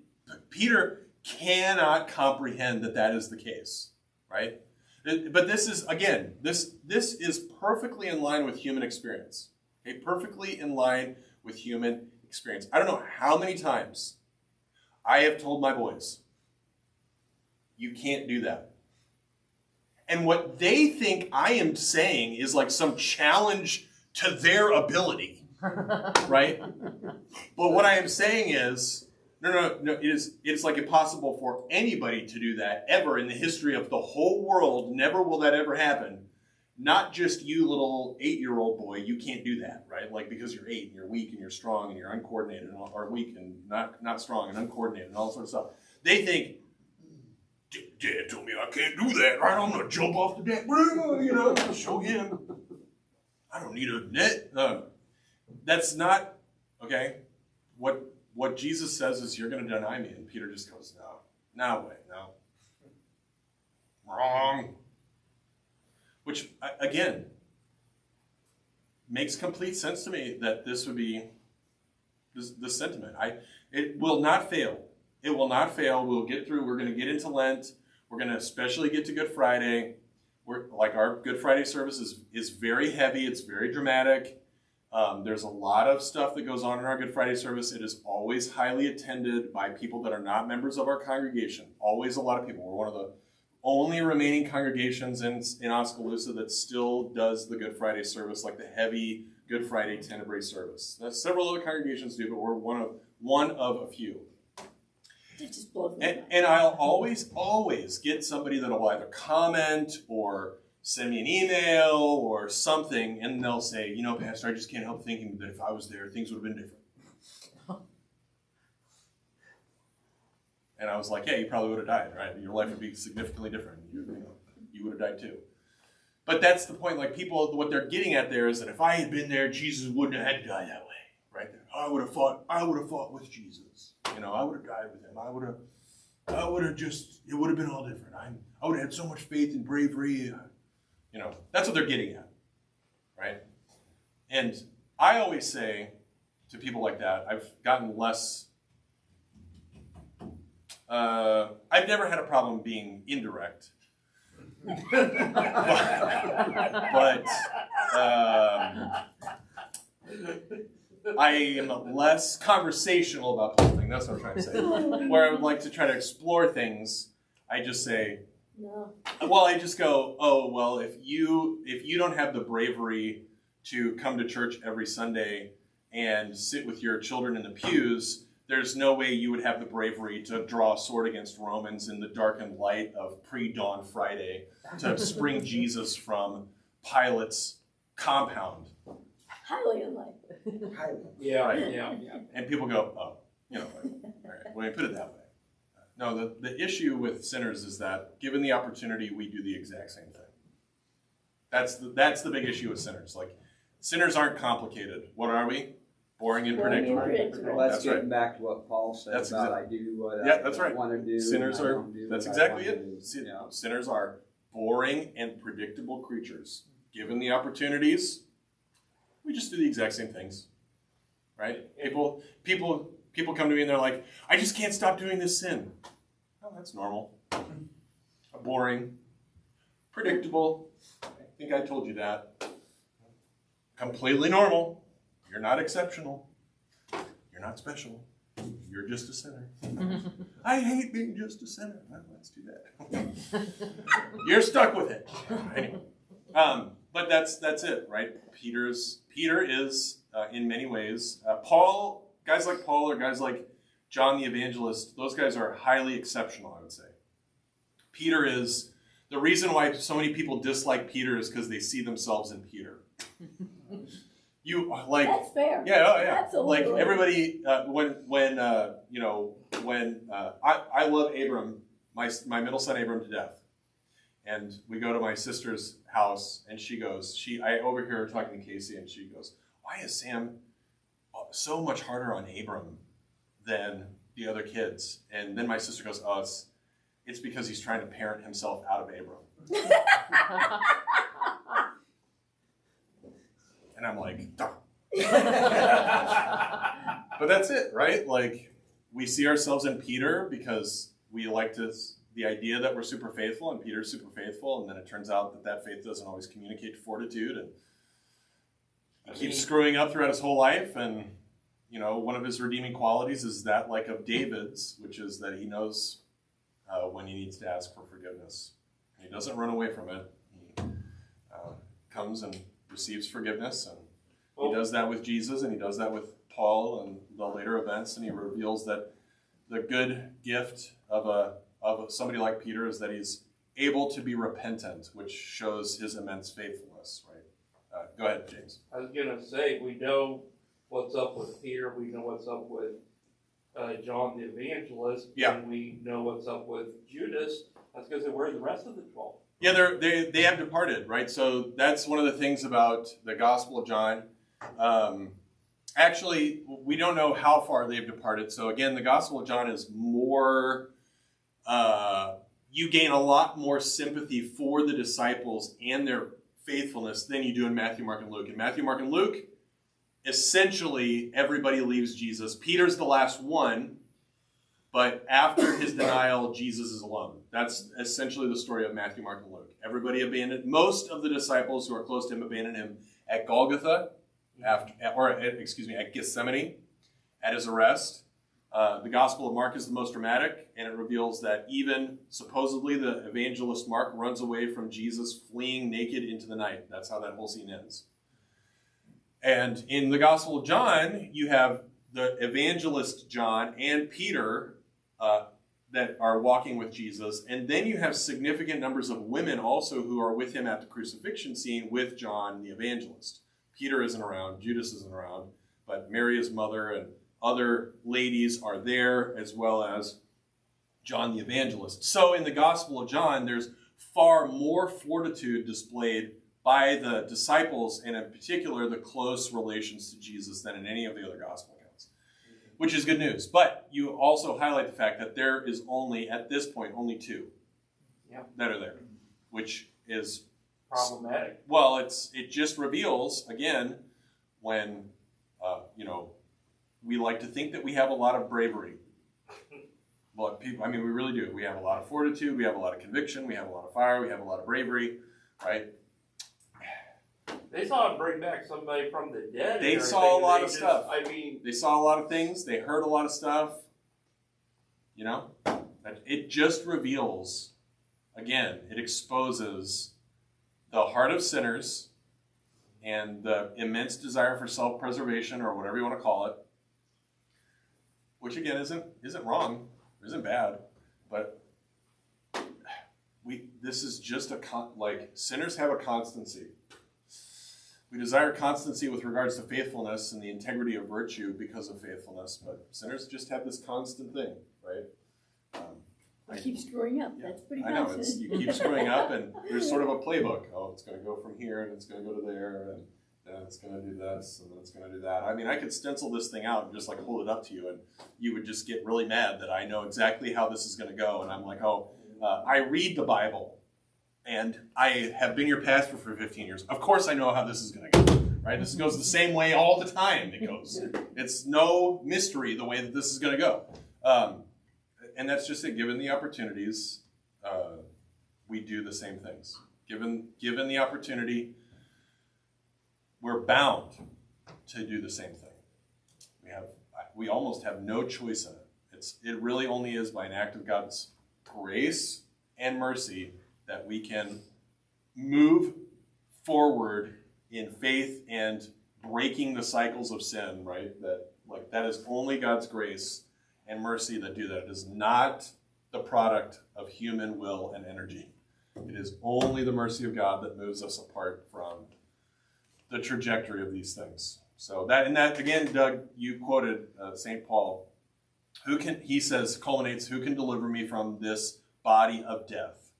Peter cannot comprehend that is the case, right? But this is, again, this is perfectly in line with human experience. Okay, perfectly in line with human experience. I don't know how many times I have told my boys, you can't do that. And what they think I am saying is like some challenge to their ability, right? But what I am saying is, no, it's like impossible for anybody to do that ever in the history of the whole world. Never will that ever happen. Not just you, little 8-year-old boy, you can't do that, right? Like, because you're 8 and you're weak and you're strong and you're uncoordinated, or weak and not strong and uncoordinated and all that sort of stuff. They think, Dad told me I can't do that, right? I'm gonna jump off the deck, you know, show him. I don't need a net. That's not, okay? What Jesus says is, you're gonna deny me, and Peter just goes, no way, no. Wrong. Which, again, makes complete sense to me that this would be this sentiment. It will not fail. It will not fail. We'll get through. We're going to get into Lent. We're going to especially get to Good Friday. Our Good Friday service is very heavy. It's very dramatic. There's a lot of stuff that goes on in our Good Friday service. It is always highly attended by people that are not members of our congregation. Always a lot of people. We're one of the only remaining congregations in Oskaloosa that still does the Good Friday service, like the heavy Good Friday Tenebrae service. Now, several other congregations do, but we're one of a few. It just blows my mind. And I'll always get somebody that will either comment or send me an email or something, and they'll say, you know, Pastor, I just can't help thinking that if I was there, things would have been different. And I was like, yeah, you probably would have died, right? Your life would be significantly different. You would have died too. But that's the point. Like, people, what they're getting at there is that if I had been there, Jesus wouldn't have had to die that way, right? I would have fought with Jesus. You know, I would have died with him. I would have just, it would have been all different. I would have had so much faith and bravery. You know, that's what they're getting at, right? And I always say to people like that, I've gotten less. I've never had a problem being indirect, but I am less conversational about something. That's what I'm trying to say. Where I would like to try to explore things, I just say, No. well, I just go, oh, well, if you don't have the bravery to come to church every Sunday and sit with your children in the pews, there's no way you would have the bravery to draw a sword against Romans in the darkened light of pre-dawn Friday to spring Jesus from Pilate's compound. Highly unlikely. Yeah, Right. yeah. And people go, oh, you know, all right, when you put it that way. No, the issue with sinners is that given the opportunity, we do the exact same thing. That's the big issue with sinners. Like, sinners aren't complicated. What are we? Boring and Boring and predictable. predictable. Well, that's That's right. getting back to what Paul said That's about I do what Yeah, I that's don't right. want to do. Sinners and I are, don't do that's what I exactly want it. to do. Sin- Yeah. Sinners are boring and predictable creatures. Given the opportunities, we just do the exact same things, right? People come to me and they're like, I just can't stop doing this sin. Oh, that's normal. Boring, predictable. I think I told you that. Completely normal. You're not exceptional. You're not special. You're just a sinner. I hate being just a sinner. Well, let's do that. You're stuck with it. Anyway, but that's it, right? Peter is in many ways Paul. Guys like Paul or guys like John the Evangelist. Those guys are highly exceptional, I would say. Peter is the reason why so many people dislike Peter is because they see themselves in Peter. You like. That's fair. Yeah, oh yeah. Absolutely. Like everybody, when I love Abram, my middle son Abram to death, and we go to my sister's house, and I overhear her talking to Casey, and she goes, "Why is Sam so much harder on Abram than the other kids?" And then my sister goes, "Oh, it's because he's trying to parent himself out of Abram." And I'm like, duh. But that's it, right? Like, we see ourselves in Peter because we like the idea that we're super faithful, and Peter's super faithful, and then it turns out that faith doesn't always communicate fortitude, and he keeps screwing up throughout his whole life, and, one of his redeeming qualities is that, like, of David's, which is that he knows when he needs to ask for forgiveness. And he doesn't run away from it. He comes and receives forgiveness, and he does that with Jesus, and he does that with Paul and the later events, and he reveals that the good gift of somebody like Peter is that he's able to be repentant, which shows his immense faithfulness, right? Go ahead, James. I was gonna say, we know what's up with Peter, we know what's up with John the Evangelist, Yeah. and we know what's up with Judas. I was gonna say, where's the rest of the 12? Yeah, they have departed, right? So that's one of the things about the Gospel of John. Actually, we don't know how far they've departed. So again, the Gospel of John is more, you gain a lot more sympathy for the disciples and their faithfulness than you do in Matthew, Mark, and Luke. In Matthew, Mark, and Luke, essentially everybody leaves Jesus. Peter's the last one, but after his denial, Jesus is alone. That's essentially the story of Matthew, Mark, and Luke. Everybody abandoned, most of the disciples who are close to him abandoned him at Golgotha, at Gethsemane, at his arrest. The Gospel of Mark is the most dramatic, and it reveals that even supposedly the evangelist Mark runs away from Jesus fleeing naked into the night. That's how that whole scene ends. And in the Gospel of John, you have the evangelist John and Peter that are walking with Jesus. And then you have significant numbers of women also who are with him at the crucifixion scene with John the evangelist. Peter isn't around, Judas isn't around, but Mary, his mother, and other ladies are there, as well as John the evangelist. So in the Gospel of John, there's far more fortitude displayed by the disciples, and in particular the close relations to Jesus, than in any of the other Gospel accounts, which is good news. But you also highlight the fact that there is only, at this point, only two that are there, which is Problematic. well, it just reveals, again, when, we like to think that we have a lot of bravery. But we really do. We have a lot of fortitude, we have a lot of conviction, we have a lot of fire, we have a lot of bravery, right? They saw him bring back somebody from the dead. They and saw a lot everything. of stuff. They saw a lot of things, they heard a lot of stuff, But it just reveals, again, it exposes the heart of sinners and the immense desire for self-preservation, or whatever you want to call it, which again isn't wrong, isn't bad, but this is just sinners have a constancy. We desire constancy with regards to faithfulness and the integrity of virtue because of faithfulness, but sinners just have this constant thing, right? You keep screwing up. That's pretty I know, constant. you keep screwing up, and there's sort of a playbook. Oh, it's going to go from here, and it's going to go to there, and and it's going to do this, and it's going to do that. I mean, I could stencil this thing out and just like hold it up to you, and you would just get really mad that I know exactly how this is going to go. And I'm like, I read the Bible, and I have been your pastor for 15 years. Of course I know how this is going to go, right? This goes the same way all the time it goes. It's no mystery the way that this is going to go. And that's just it. Given the opportunities, we do the same things. Given the opportunity, we're bound to do the same thing. We almost have no choice in it. It really only is by an act of God's grace and mercy that we can move forward in faith and breaking the cycles of sin, right? That is only God's grace and mercy that do that. It is not the product of human will and energy. It is only the mercy of God that moves us apart from the trajectory of these things. So that again, Doug, you quoted St. Paul. He says, culminates, who can deliver me from this body of death?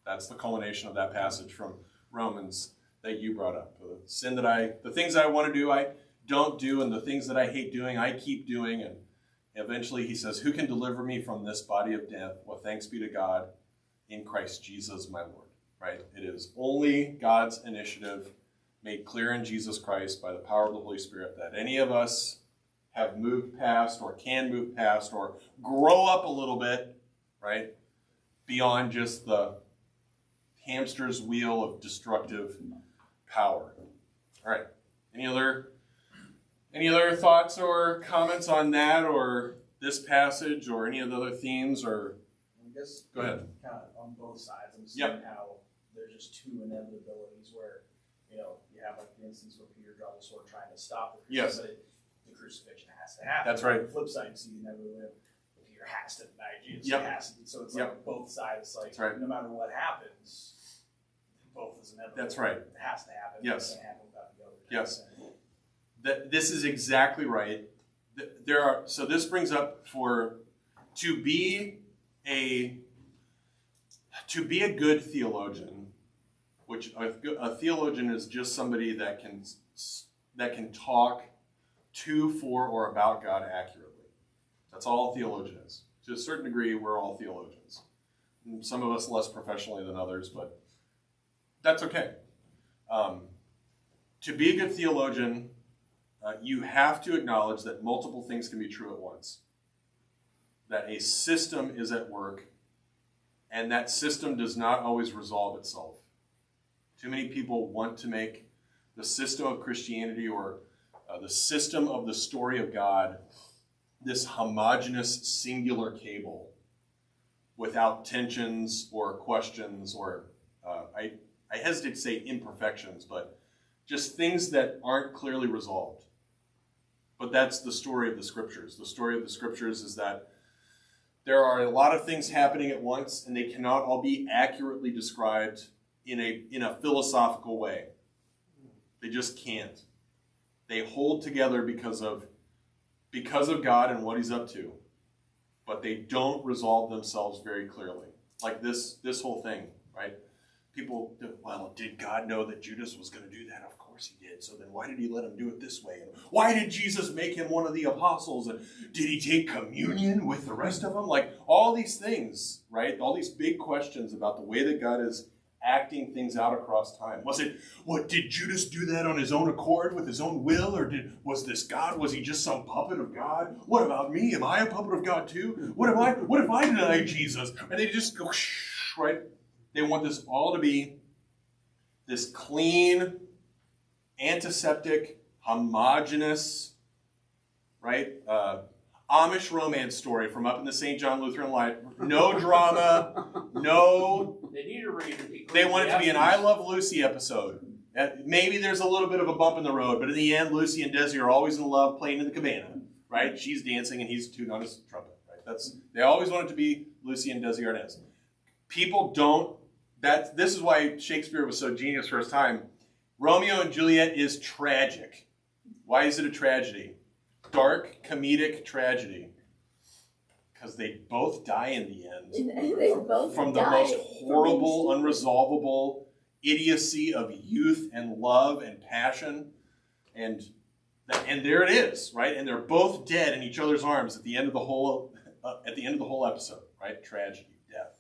That's the culmination of that passage from Romans that you brought up. The things that I want to do, I don't do, and the things that I hate doing, I keep doing. And eventually he says, who can deliver me from this body of death? Well, thanks be to God in Christ Jesus, my Lord. Right? It is only God's initiative made clear in Jesus Christ by the power of the Holy Spirit that any of us have moved past or can move past or grow up a little bit, right? Beyond just the hamster's wheel of destructive power. All right. Any other thoughts or comments on that or this passage or any of the other themes? Or I guess go ahead. Kind of on both sides. I'm seeing Yep. how there's just two inevitabilities where, you have like the instance where Peter draws a sword trying to stop the crucifixion, Yes. but the crucifixion has to happen. That's right. On the flip side, you see the inevitability of Peter has to deny Jesus. Yep. He has to, so it's Yep. like both sides. Like That's right. no matter what happens, both is inevitable. That's right. It has to happen. Yes. It can't happen without the other. Yes. This is exactly right. So this brings up to be a good theologian, which a theologian is just somebody that can talk to, for, or about God accurately. That's all a theologian is. To a certain degree, we're all theologians. Some of us less professionally than others, but that's okay. To be a good theologian, you have to acknowledge that multiple things can be true at once. That a system is at work, and that system does not always resolve itself. Too many people want to make the system of Christianity or the system of the story of God this homogeneous singular cable without tensions or questions or, I hesitate to say imperfections, but just things that aren't clearly resolved. But that's the story of the Scriptures. The story of the Scriptures is that there are a lot of things happening at once, and they cannot all be accurately described in a philosophical way. They just can't. They hold together because of God and what He's up to, but they don't resolve themselves very clearly. Like this whole thing, right? People, well, did God know that Judas was going to do that? Of course He did. So then why did He let him do it this way? And why did Jesus make him one of the apostles? And did He take communion with the rest of them? Like all these things, right? All these big questions about the way that God is acting things out across time. Did Judas do that on his own accord with his own will? Or was this God? Was he just some puppet of God? What about me? Am I a puppet of God too? What if I deny Jesus? And they just go, right? They want this all to be this clean, antiseptic, homogeneous, right? Amish romance story from up in the St. John Lutheran Light. No drama, no. They need to read it. They want it to be an I Love Lucy episode. Maybe there's a little bit of a bump in the road, but in the end, Lucy and Desi are always in love, playing in the cabana, right? She's dancing and he's tooting on his trumpet, right? They always want it to be Lucy and Desi Arnaz. People don't. This is why Shakespeare was so genius for his time. Romeo and Juliet is tragic. Why is it a tragedy? Dark, comedic tragedy. Because they both die in the end. And they both From the die most horrible, from being unresolvable idiocy of youth and love and passion. And there it is, right? And they're both dead in each other's arms at the end of the whole episode, right? Tragedy, death.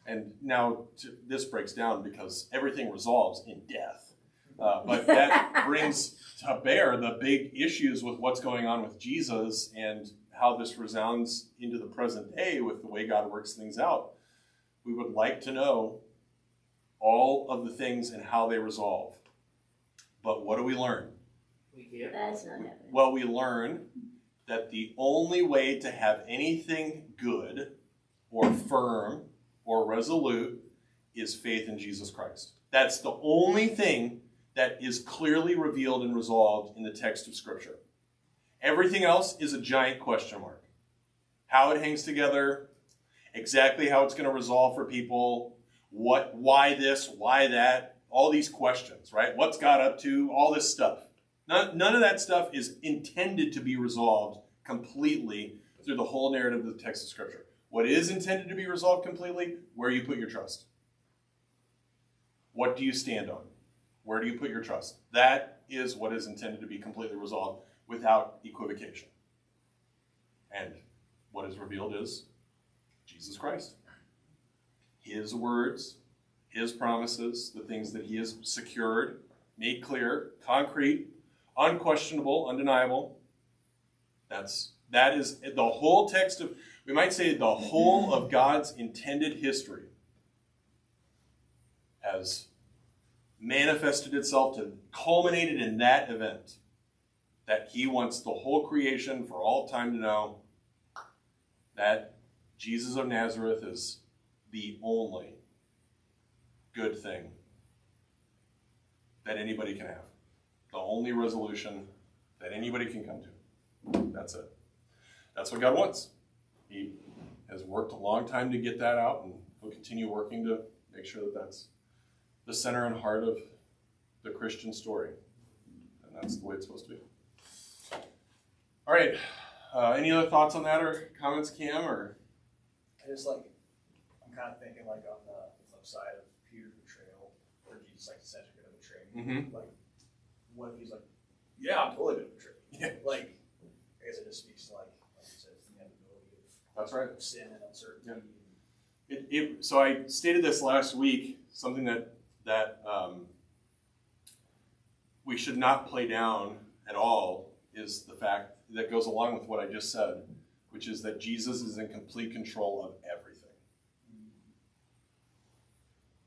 And now this breaks down because everything resolves in death. But that brings to bear the big issues with what's going on with Jesus and how this resounds into the present day with the way God works things out. We would like to know all of the things and how they resolve. But what do we learn? That's not happening. Well, we learn that the only way to have anything good or firm or resolute is faith in Jesus Christ. That's the only thing that is clearly revealed and resolved in the text of Scripture. Everything else is a giant question mark. How it hangs together, exactly how it's going to resolve for people, why this, why that, all these questions, right? What's God up to, all this stuff. None of that stuff is intended to be resolved completely through the whole narrative of the text of Scripture. What is intended to be resolved completely? Where you put your trust. What do you stand on? Where do you put your trust? That is what is intended to be completely resolved without equivocation. And what is revealed is Jesus Christ. His words, his promises, the things that he has secured, made clear, concrete, unquestionable, undeniable. That is the whole text of, we might say, the whole of God's intended history has manifested itself to culminated in that event, that he wants the whole creation for all time to know that Jesus of Nazareth is the only good thing that anybody can have. The only resolution that anybody can come to. That's it. That's what God wants. He has worked a long time to get that out, and he'll continue working to make sure that that's the center and heart of the Christian story. And that's the way it's supposed to be. All right. Any other thoughts on that or comments, Cam? Or I just like, I'm kind of thinking like on the flip side of Peter's betrayal, where Jesus like essentially going to betray me. Mm-hmm. Like, what if he's like, yeah, I'm totally going to betray you. Yeah. Like, I guess it just speaks to like you said, it's the inevitability That's right. of sin and uncertainty. Yeah. So I stated this last week, something that we should not play down at all is the fact that goes along with what I just said, which is that Jesus is in complete control of everything.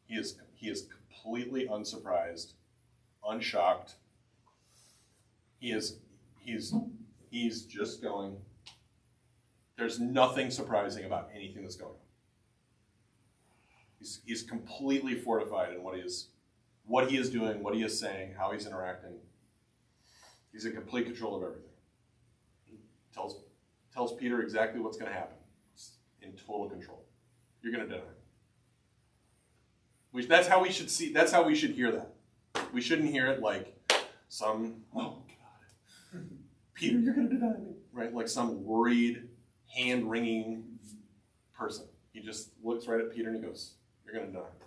He is completely unsurprised, unshocked. He's just going. There's nothing surprising about anything that's going on. He's completely fortified in what he is doing, what he is saying, how he's interacting. He's in complete control of everything. He tells Peter exactly what's going to happen. He's in total control. You're going to deny it. That's how we should see. That's how we should hear that. We shouldn't hear it like some, oh God, Peter, you're going to deny me, right? Like some worried, hand-wringing person. He just looks right at Peter and he goes, you're going to deny me.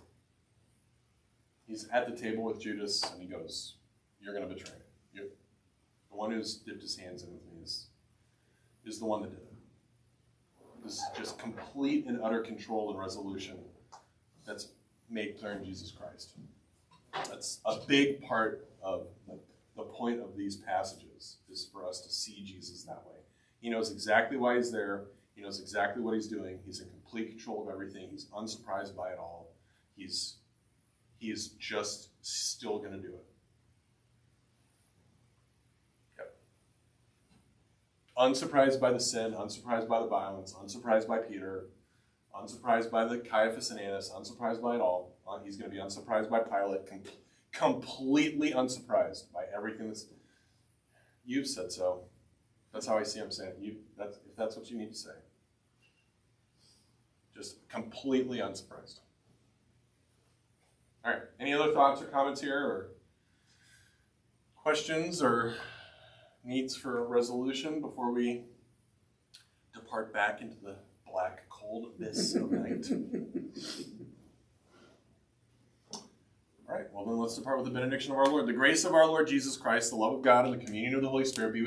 He's at the table with Judas and he goes, you're going to betray me. The one who's dipped his hands in with me is the one that did it. This is just complete and utter control and resolution that's made clear in Jesus Christ. That's a big part of the point of these passages, is for us to see Jesus that way. He knows exactly why he's there. He knows exactly what he's doing. He's in complete control of everything. He's unsurprised by it all. He is just still going to do it. Yep. Unsurprised by the sin, unsurprised by the violence, unsurprised by Peter, unsurprised by the Caiaphas and Annas, unsurprised by it all. He's going to be unsurprised by Pilate, completely unsurprised by everything that's... You've said so. That's how I see him saying it. If that's what you need to say. Just completely unsurprised. All right. Any other thoughts or comments here, or questions or needs for a resolution before we depart back into the black, cold abyss of night? All right. Well, Well, then let's depart with the benediction of our Lord. The grace of our Lord Jesus Christ, the love of God, and the communion of the Holy Spirit be with